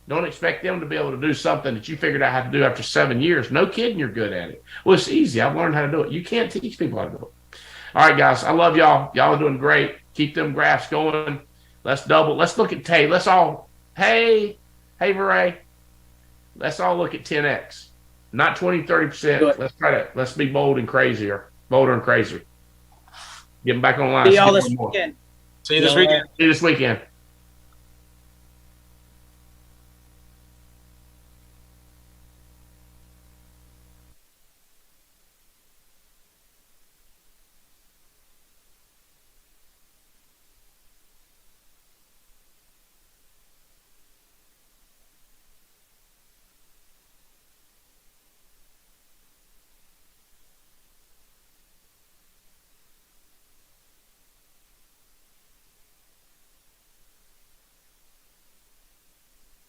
Don't expect them to be able to do something that you figured out how to do after 7 years. No kidding, you're good at it. Well, it's easy. I've learned how to do it. You can't teach people how to do it. All right, guys. I love y'all. Y'all are doing great. Keep them graphs going. Let's double. Let's look at Tay. Let's all. Hey, Veray. Let's all look at 10x. Not 20, 30%. Let's be bold and crazier. Bolder and crazier. Get them back online. See y'all this weekend. See you this weekend. See you this weekend.